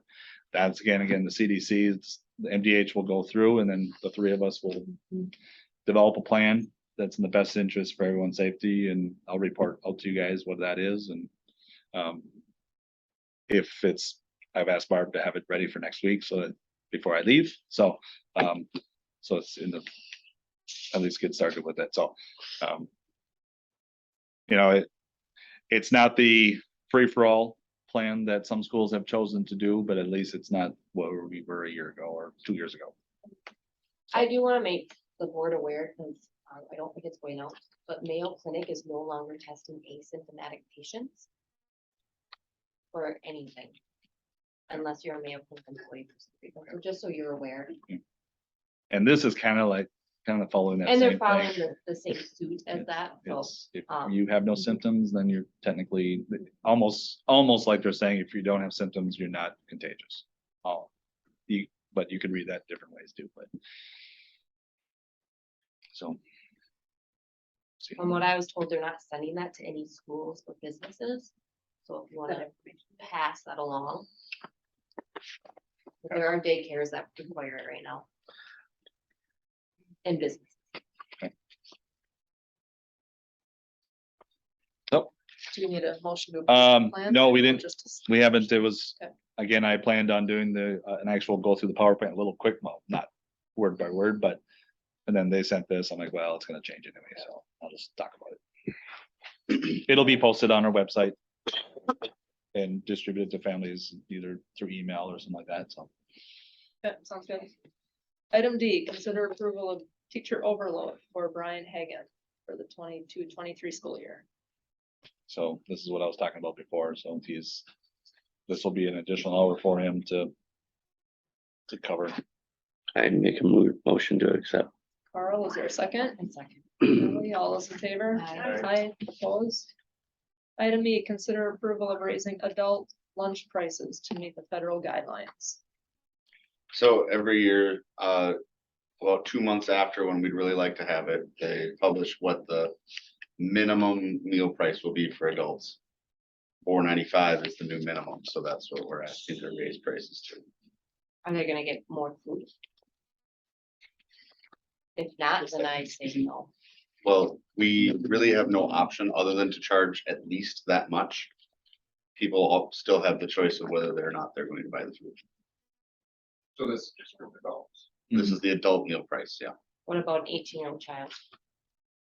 That's again, the CDC, the MDH will go through, and then the 3 of us will develop a plan that's in the best interest for everyone's safety, and I'll report out to you guys what that is. And I've asked Barb to have it ready for next week, so that before I leave, so it's at least get started with it. So it's not the free-for-all plan that some schools have chosen to do, but at least it's not what we were a year ago or 2 years ago. I do want to make the board aware, because I don't think it's going out, but Mayo Clinic is no longer testing asymptomatic patients for anything, unless you're a Mayo Clinic employee. So just so you're aware. And this is kind of following that And they're same following thing. the same suit as that, so. If um, you have no symptoms, then you're technically almost like they're saying, if you don't have symptoms, you're not contagious. But you could read that different ways too, but. So. From what I was told, they're not sending that to any schools or businesses. So if you want to pass that along. There are daycares that require it right now. In business. Do you need a motion to? approve the plan? No, we Or didn't. Just, We haven't, it was, Okay. again, I planned on doing an actual go through the PowerPoint a little quick, well, not word by word, but. And then they sent this, I'm like, well, it's gonna change anyway, so I'll just talk about it. It'll be posted on our website. And distributed to families either through email or something like that, so. okay, sounds good. Item D, consider approval of teacher overload for Brian Hagan for the 22-23 school year. So this is what I was talking about before, so if he's, this will be an additional hour for him to. To cover. I make a motion to accept. Carl, is there a second? And second. Emily, all those in favor? Aye. Opposed? Item E, consider approval of raising adult lunch prices to meet the federal guidelines. So every year, about 2 months after when we'd really like to have it, they publish what the minimum meal price will be for adults. $4.95 is the new minimum, so that's what we're asking to raise prices to. Are they gonna get more food? If not, then I say no. Well, we really have no option other than to charge at least that much. People still have the choice of whether or not they're going to buy the food. So this is just for adults. This is the adult meal price, yeah. What about an 18-year-old child?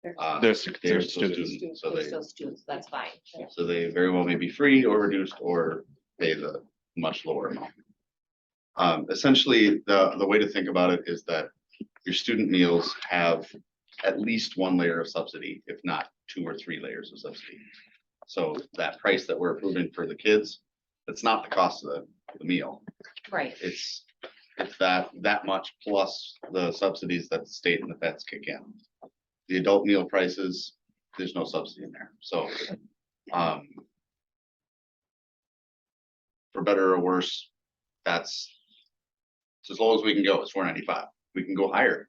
They're They're still students. students, so They're they, still students, that's fine. so they very well may be free or reduced or pay the much lower amount. Essentially, the way to think about it is that your student meals have at least one layer of subsidy, if not 2 or 3 layers of subsidy. So that price that we're approving for the kids, that's not the cost of the meal. Right, It's that much plus the subsidies that the state and the feds kick in. The adult meal prices, there's no subsidy in there, so. For better or worse, that's. It's as low as we can go, it's $4.95, we can go higher.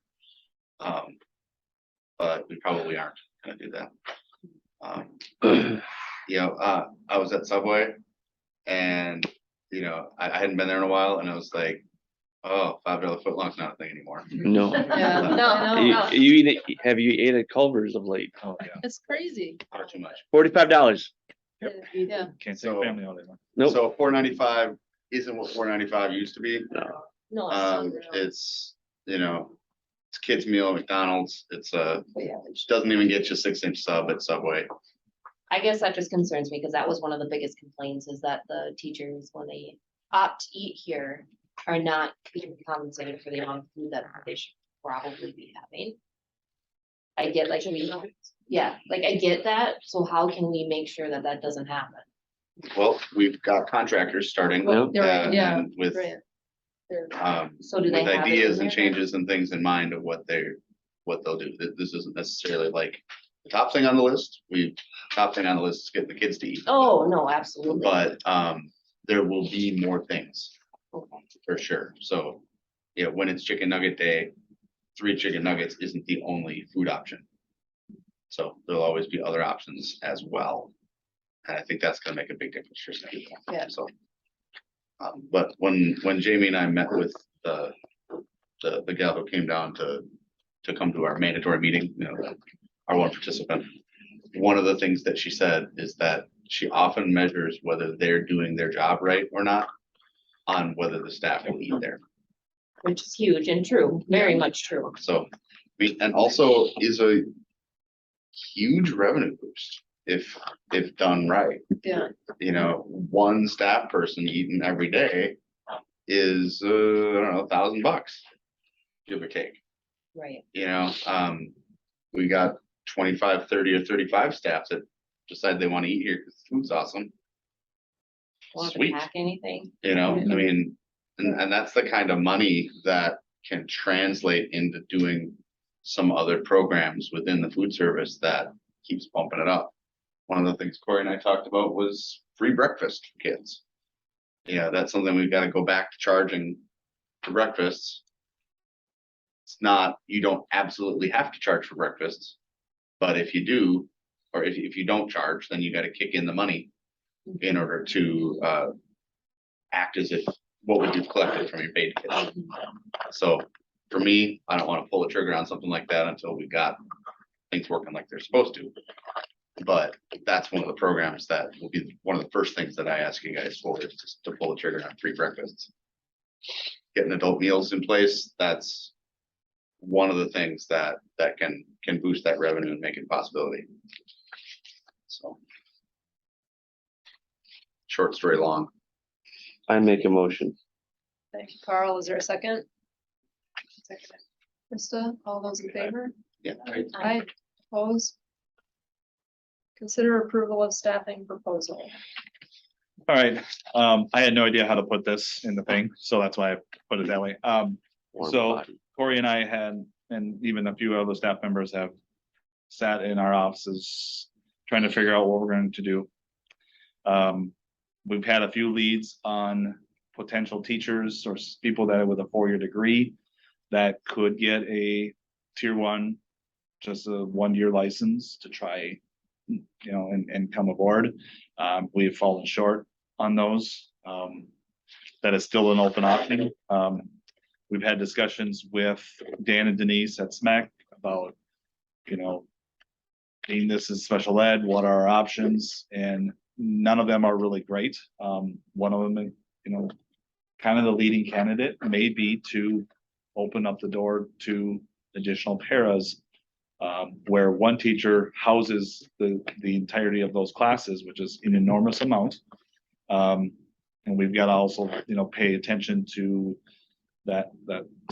But we probably aren't gonna do that. I was at Subway. And, I hadn't been there in a while and I was like, oh, $5 footlong's not a thing anymore. No. Yeah, No, I You, know. you eat, have you ate at Culver's of late? Oh, yeah, It's crazy. Far too much. $45. Yeah, can't take So- family all day long. Nope. So $4.95 isn't what $4.95 used to be. no, it's still real. It's, it's kids meal at McDonald's. It's yeah. doesn't even get you 6-inch sub at Subway. I guess that just concerns me, because that was one of the biggest complaints, is that the teachers, when they opt to eat here, are not being compensated for the amount of food that they should probably be having. I get like, I get that, so how can we make sure that that doesn't happen? Well, we've got contractors starting. Well, You're right, yeah, and With, right. They're- So do they with have it in ideas and there? changes and things in mind of what they'll do. This isn't necessarily like the top thing on the list. Top thing on the list is getting the kids to eat. Oh, no, absolutely. But, there will be more things. Okay. For sure, so, when it's chicken nugget day, 3 chicken nuggets isn't the only food option. So there'll always be other options as well. And I think that's gonna make a big difference for some people. Yeah. So. But when Jamie and I met with the gal who came down to come to our mandatory meeting, our one participant. One of the things that she said is that she often measures whether they're doing their job right or not on whether the staff will eat there. Which is huge and true, very much true. So, and also is a huge revenue boost if done right. Yeah, One staff person eating every day is, I don't know, $1,000, give or take. Right. We got 25, 30 or 35 staff that decide they want to eat here because the food's awesome. Want to Sweet. pack anything? I mean, and that's the kind of money that can translate into doing some other programs within the food service that keeps bumping it up. One of the things Corey and I talked about was free breakfast for kids. Yeah, that's something we've got to go back to charging for breakfasts. It's not, you don't absolutely have to charge for breakfasts, but if you do, or if you don't charge, then you got to kick in the money in order to, act as if what would you collected from your paid kids. So for me, I don't want to pull the trigger on something like that until we got things working like they're supposed to. But that's one of the programs that will be one of the first things that I ask you guys for, is just to pull the trigger on free breakfasts. Getting adult meals in place, that's one of the things that can boost that revenue and make it a possibility. So. Short story long. I make a motion. Thank you, Carl. Is there a second? Krista, all those in favor? Yeah. Aye, opposed? Consider approval of staffing proposal. All right, I had no idea how to put this in the thing, so that's why I put it that way. Warm So body. Corey and I had, and even a few other staff members have sat in our offices trying to figure out what we're going to do. We've had a few leads on potential teachers or people that with a 4-year degree that could get a tier 1, just a 1-year license to try, you know, and come aboard. We've fallen short on those. That is still an open option. We've had discussions with Dan and Denise at SMAC about, you know, being this is special ed, what are our options? And none of them are really great. One of them, you know, kind of the leading candidate may be to open up the door to additional paras, where one teacher houses the entirety of those classes, which is an enormous amount. And we've got to also, you know, pay attention to that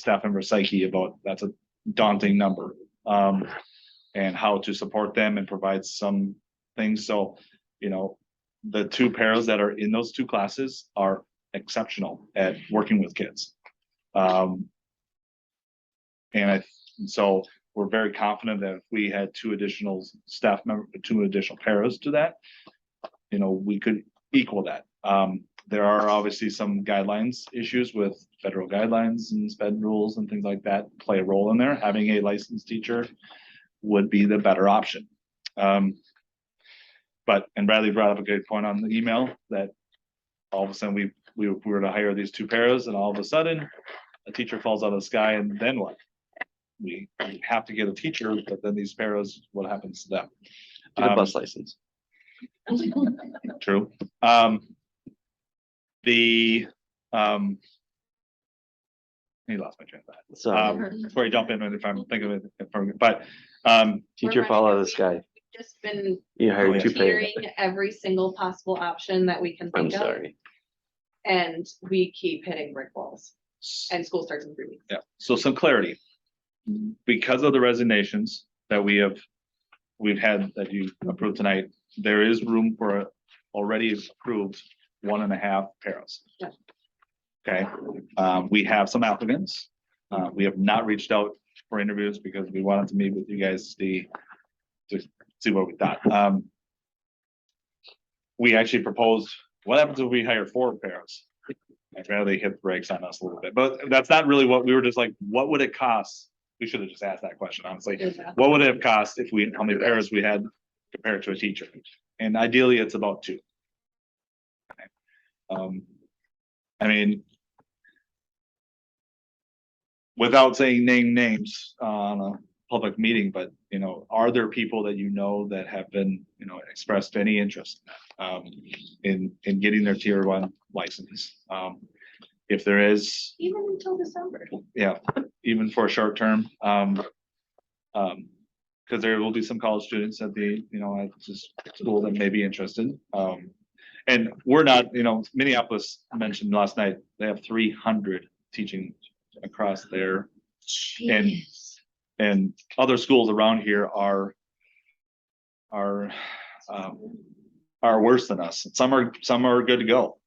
staff member psyche about that's a daunting number. And how to support them and provide some things. So, you know, the 2 paras that are in those 2 classes are exceptional at working with kids. So we're very confident that if we had 2 additional staff members, 2 additional paras to that, you know, we could equal that. There are obviously some guidelines issues with federal guidelines and SPED rules and things like that play a role in there. Having a licensed teacher would be the better option. But, and Bradley brought up a good point on the email that all of a sudden we were to hire these 2 paras and all of a sudden a teacher falls out of the sky and then what? We have to get a teacher, but then these paras, what happens to them? Get a bus license. True. He lost my train of thought. So Before you jump in, if I'm thinking of it, but, teacher fall out of the sky. Just been You hire 2 paras. hearing every single possible option that we can I'm think of, sorry. and we keep hitting brick walls, and school starts in 3 weeks. yeah, so some clarity. Because of the resignations that we've had that you approved tonight, there is room for a already approved 1.5 paras. Yeah. Okay, we have some applicants. We have not reached out for interviews because we wanted to meet with you guys to see what we thought. We actually proposed, what happens if we hire 4 paras? I'd rather they hit the brakes on us a little bit, but that's not really what we were just like, what would it cost? We should have just asked that question, honestly. What would it have cost if how many paras we had compared to a teacher? And ideally, it's about 2. I mean, without saying names on a public meeting, but you know, are there people that you know that have been, you know, expressed any interest in getting their tier 1 license? If there is, Even until December. yeah, even for a short term, because there will be some college students at the, you know, at this school that may be interested. And we're not, you know, Minneapolis mentioned last night, they have 300 teaching across there. And other schools around here are worse than us. Some are good to go.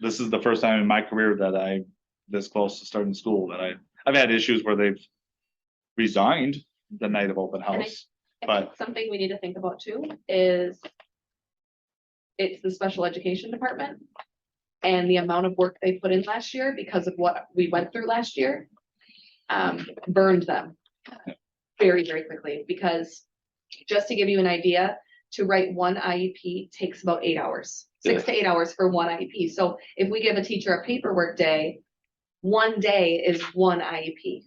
This is the first time in my career that I'm this close to starting school that I've had issues where they've resigned the night of open house. I But- think something we need to think about too is it's the special education department and the amount of work they put in last year because of what we went through last year, burned them very, very quickly. Because just to give you an idea, to write one IEP takes about 8 hours, 6 to 8 hours for one IEP. So if we give a teacher a paperwork day, one day is one IEP.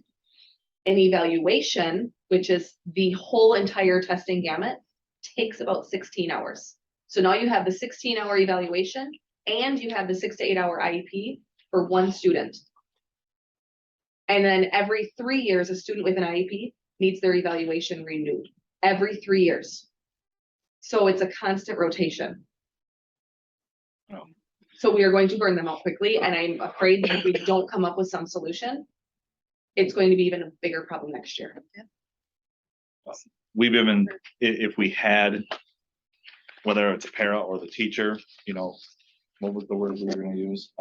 An evaluation, which is the whole entire testing gamut, takes about 16 hours. So now you have the 16-hour evaluation and you have the 6 to 8 hour IEP for one student. And then every 3 years, a student with an IEP needs their evaluation renewed, every 3 years. So it's a constant rotation. Oh. So we are going to burn them out quickly, and I'm afraid that if we don't come up with some solution, it's going to be even a bigger problem next year. We've been, if we had, whether it's a para or the teacher, you know, what was the word we were gonna use?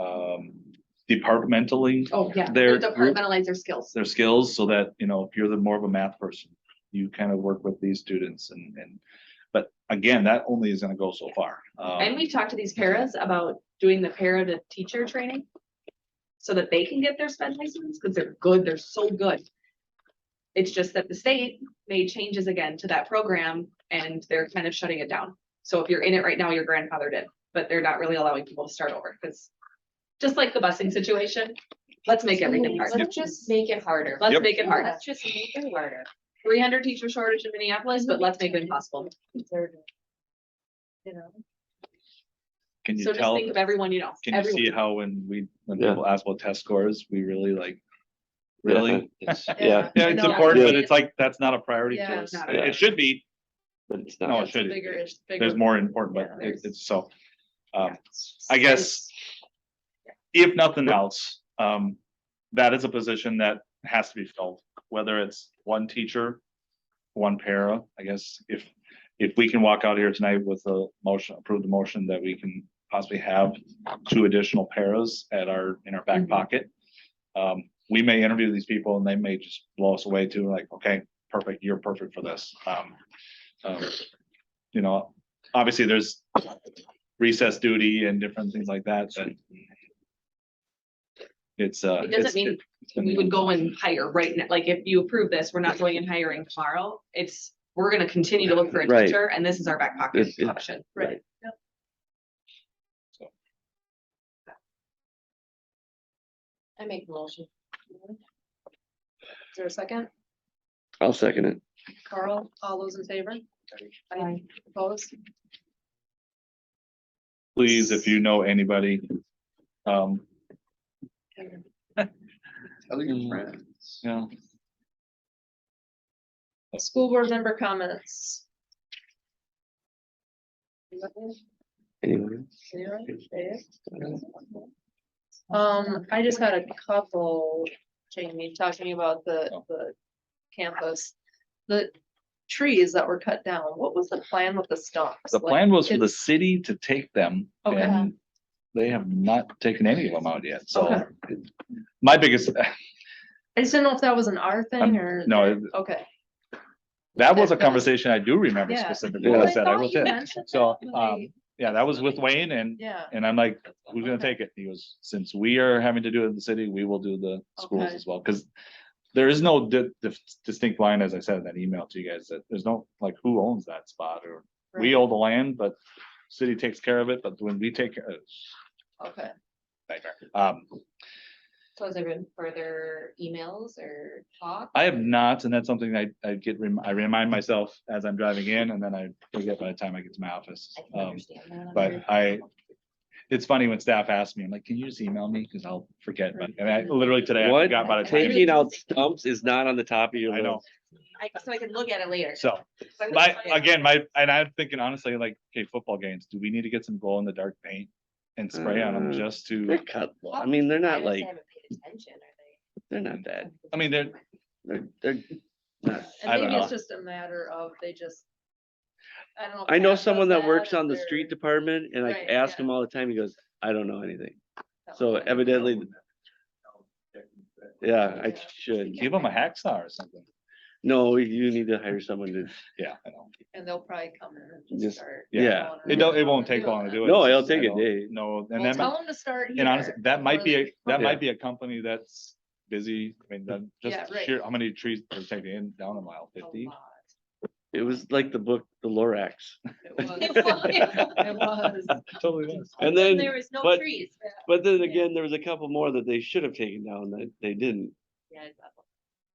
Departmentally, Oh, yeah, Their they'll group- departmentalize their skills. their skills so that, you know, if you're the more of a math person, you kind of work with these students but again, that only is gonna go so far. And we've talked to these paras about doing the para to teacher training so that they can get their sped license, because they're good, they're so good. It's just that the state made changes again to that program and they're kind of shutting it down. So if you're in it right now, your grandfather did, but they're not really allowing people to start over, because just like the busing situation, let's make everything hard. Let's just make it harder. Let's Yep. make it hard. Let's just make it harder. 300 teacher shortage in Minneapolis, but let's make it impossible. You know, Can you So just tell, think of everyone you know. can you see everyone. how when Yeah. people ask about test scores, we really like, really? Yeah, Yeah, it's No, important, but yeah. it's like, that's not a priority to Yeah. us. Not It at all. it should be, but it's no, not. it it's a should, bigger, it's there's bigger. more important, but Yeah. it's so. I guess, if nothing else, that is a position that has to be filled, whether it's one teacher, one para, I guess, if we can walk out here tonight with a motion, approve the motion that we can possibly have 2 additional paras in our back Mhm. pocket. We may interview these people and they may just blow us away too, like, okay, perfect, you're perfect for this. You know, obviously there's recess duty and different things like that, but it's It doesn't mean we would go and hire right now. Like, if you approve this, we're not going and hiring tomorrow. We're gonna continue to look for a Right. teacher, and this is our back pocket It- option. Right. I make the motion. Is there a second? I'll second it. Carl, all those in favor? Aye. Opposed? please, if you know anybody, Tell your friends. you know, School board member comments. Anyway. I just had a couple, Jamie, talking about the campus. The trees that were cut down, what was the plan with the stumps? the Like, plan was for the it's- city to take them. Okay. And they have not taken any of them out yet, so. Okay. My biggest, I just didn't know if that was an R thing or. no, it- Okay. that was a Okay. conversation I do remember Yeah. specifically. Yeah. I I said, I thought will you take. mentioned So, that when we- yeah, that was with Wayne and, Yeah, and I'm like, who's gonna Okay. take it? He goes, since we are having to do it in the city, we will do the schools Okay. as well, cause there is no distinct line, as I said in that email to you guys, that there's no, like, who owns that spot or we right, own the land, but city takes care of it, but when we take care, okay. So has there been further emails or talk? I have not, and that's something I I remind myself as I'm driving in, and then I forget by the time I get to my office. I can understand that. But it's funny when staff ask me, I'm like, can you just email me? Cause I'll forget, but, and I literally today, I What? forgot by the time. Taking out stumps is not on the top of your I know, list. So I can look at it later. so, and I'm thinking honestly, like, okay, football games, do we need to get some glow in the dark paint? And spray on them just They're to, cut. I mean, they're not guess like, I haven't paid attention, are they're not bad. I mean, they're, They're not. I And don't maybe it's know. just a matter of they just. I don't know. if I know Pat does someone that works or on the they're- street department and I Right, ask yeah. him all the time, he goes, I don't know anything. So evidently, yeah, I should. give them a hacksaw or something. No, you need to hire someone to, Yeah, I know. And they'll probably come in and just Just- start. yeah. going It don't, it around won't and take long to doing do it. No, It's it'll just, take I a don't day. know, and Well, that tell might, them to start and honestly, here that might be, before that they- might be a company that's busy. I mean, Yeah, just right. here, how many trees are taking in down a mile, A 50? lot. it was like the book, The Lorax. It was. Totally was. And then, There was no but- trees. but then again, there was a couple more that they should have taken down that they didn't. Yeah, exactly.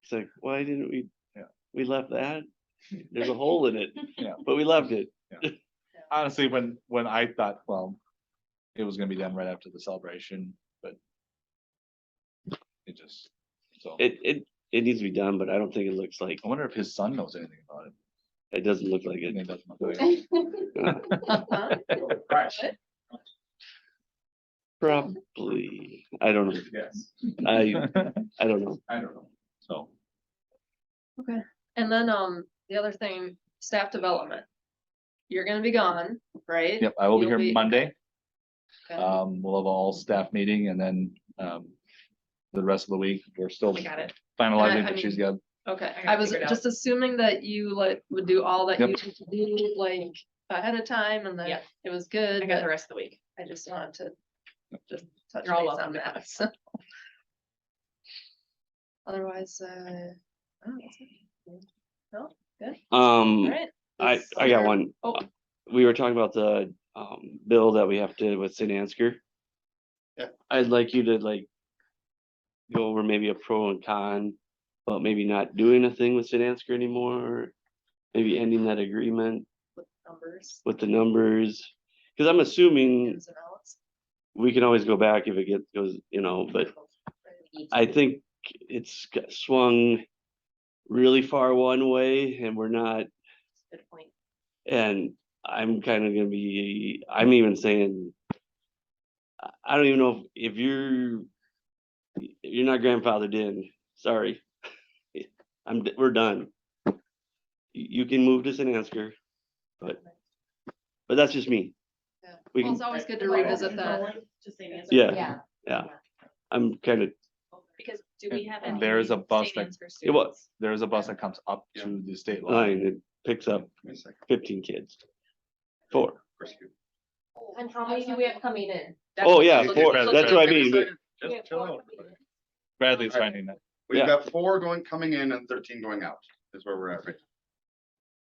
It's like, why didn't we? Yeah. We left that. There's a hole in it. Yeah. But we left it. Honestly, when I thought, well, it was gonna be done right after the celebration, but it just, so. It needs to be done, but I don't think it looks like, I wonder if his son knows anything about it. it doesn't look like I think it. that's my thing. Right. Probably, I don't know. Yes, I don't know. I don't know. So, And then, the other thing, staff development. You're gonna be gone, right? yep, I will be You'll here Monday. Okay. We'll have all staff meeting and then, the rest of the week, we're still I got it. finalizing, I but she's mean- got, Okay, I got I it was figured out. just assuming that you like would do all that you Yep. need to do, like, ahead of time and then Yep. it was good, I got the but rest of the week. I just wanted to just touch You're all base welcome on to that, come. so. Otherwise, oh, that's it. No, good, alright. I got one. Oh. We were talking about the bill that we have to with St. Ansgar. Yeah. I'd like you to like go over maybe a pro and con, but maybe not doing a thing with St. Ansgar anymore. Maybe ending that agreement With numbers, with the numbers. Cause I'm assuming ins and outs. we can always go back if it goes, but I think it's got swung really far one way and we're not. Good point. And I'm kind of gonna be, I'm even saying, I don't even know if you're not grandfathered in, sorry. We're done. You can move to St. Ansgar, but that's just me. Yeah. We Well, can, it's always good to revisit that. Just saying. Yeah. I'm kind of, Because do we have? And any there is a bus St. that- Ansgar Yeah, what? students? there is a bus that comes up to the state line. line, it picks up Give me a second. 15 kids. 4. And how many do we have coming in? Oh, yeah, Look 4, at- that's what I mean. Just chill out. Bradley's finding that. We've Yeah. got 4 coming in and 13 going out, is where we're at right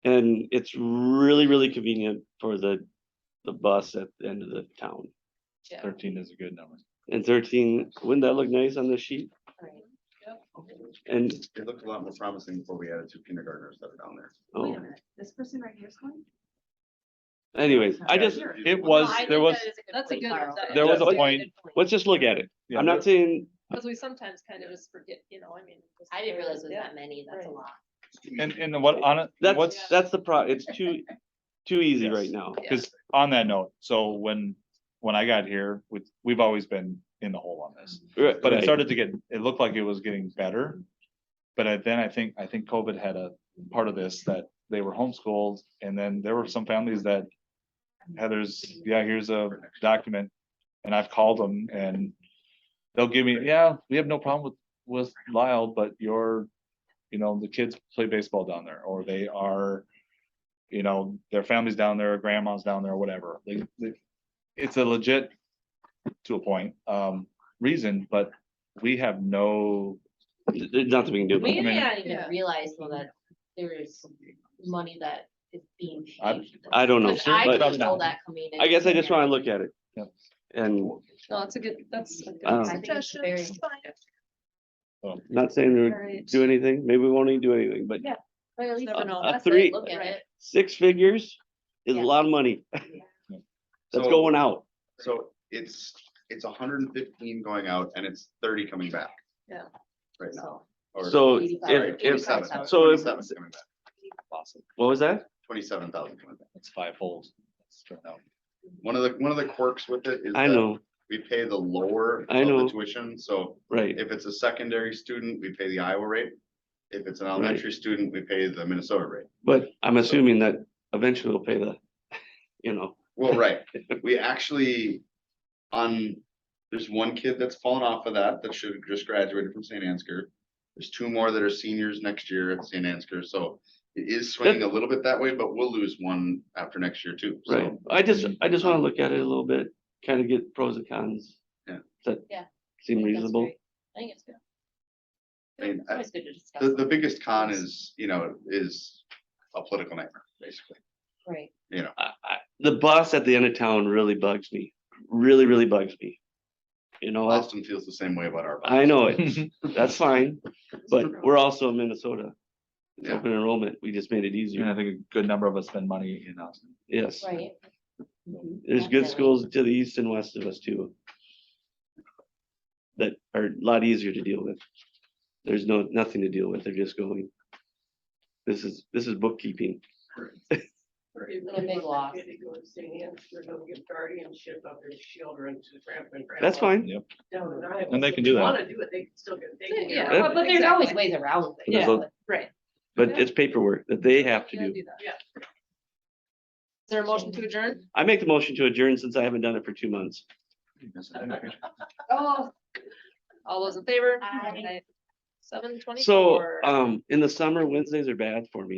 And it's really, really convenient for the bus at the end of the town. 13 is a good number. And 13, wouldn't that look nice on this sheet? Right. And, It looked a lot more promising before we added 2 kindergartners that are down there. oh, This person right here is going? anyways, I just, It was, there was, That's a good- there was a that's a point. let's just look at it. Yeah, I'm not saying, Cause we sometimes kind of just forget, I mean. just- I didn't realize it was Yeah. that many, that's a Right. lot. and what on it, what's, that's the it's too easy right now. because on that note, so when I got here, we've always been in the hole on this. But it Right. started to get, it looked like it was getting better. But then I think COVID had a part of this that they were homeschooled and then there were some families that Heather's, yeah, here's a document. And I've called them and they'll give me, yeah, we have no problem with Lyle, but the kids play baseball down there or they are, their family's down there, grandma's down there, or whatever. It's a legit, to a point, reason, but we have no, There's nothing we can do. about We it. mean- may not even Yeah. realize though that there is money that is being I- paid. I don't know, 'Cause I but didn't know that coming in. I guess I just wanna look at it. Yep. And No, that's a good, that's a good I don't know. I think it's suggestion. very- It's fine. not saying we would Alright. do anything, maybe we won't even do anything, but Yeah. But at least Never know. a assess it, 3 Look at it. 6 figures is a Yeah. lot of money. That's So- going out. So it's 115 going out and it's 30 coming back. Yeah. Right now. So. Or So 85, if, 27. so if- 27 coming back. awesome. what was that? 27,000 coming back. It's 5 holes. Let's turn out. One of the quirks with it is I that know, we pay the lower I of know. the tuition, so right, if it's a secondary student, we pay the Iowa rate. If it's an elementary student, we pay the Minnesota rate. but I'm assuming that eventually we'll pay the, Well, right, we actually, there's one kid that's fallen off of that should have just graduated from St. Ansgar. There's 2 more that are seniors next year at St. Ansgar, so it is swinging a little bit that way, but we'll lose one after next year too. so. right, I just wanna look at it a little bit, kind of get pros and cons. Yeah. Does that Yeah. seem I think that's reasonable? great. I think it's good. I mean, It's always good to discuss. The biggest con is a political nightmare, basically. Right. the bus at the end of town really bugs me, really bugs me. You know, Austin feels the same way about our. I know it, that's fine, but we're also in Minnesota. It's Yeah. open enrollment, we just made it And easier, I think a good number of us spend money in Austin. yes. Right. There's good Definitely. schools to the east and west of us too. That are a lot easier to deal with. There's nothing to deal with, they're just going. This is bookkeeping. It's a big loss. Guardianship of their children to grandpa and grandma. That's fine, Yep. down in Iowa. And they So can if do they that. Wanna do it, they can still get taken care of. Yeah. But there's always ways around it. There's Yeah, a- right. but it's paperwork that they have to Yeah, do. do that. Yeah. Is there a motion to adjourn? I make the motion to adjourn since I haven't done it for 2 months. Oh. All those in favor? Aye. 7:24. So, in the summer, Wednesdays are bad for me.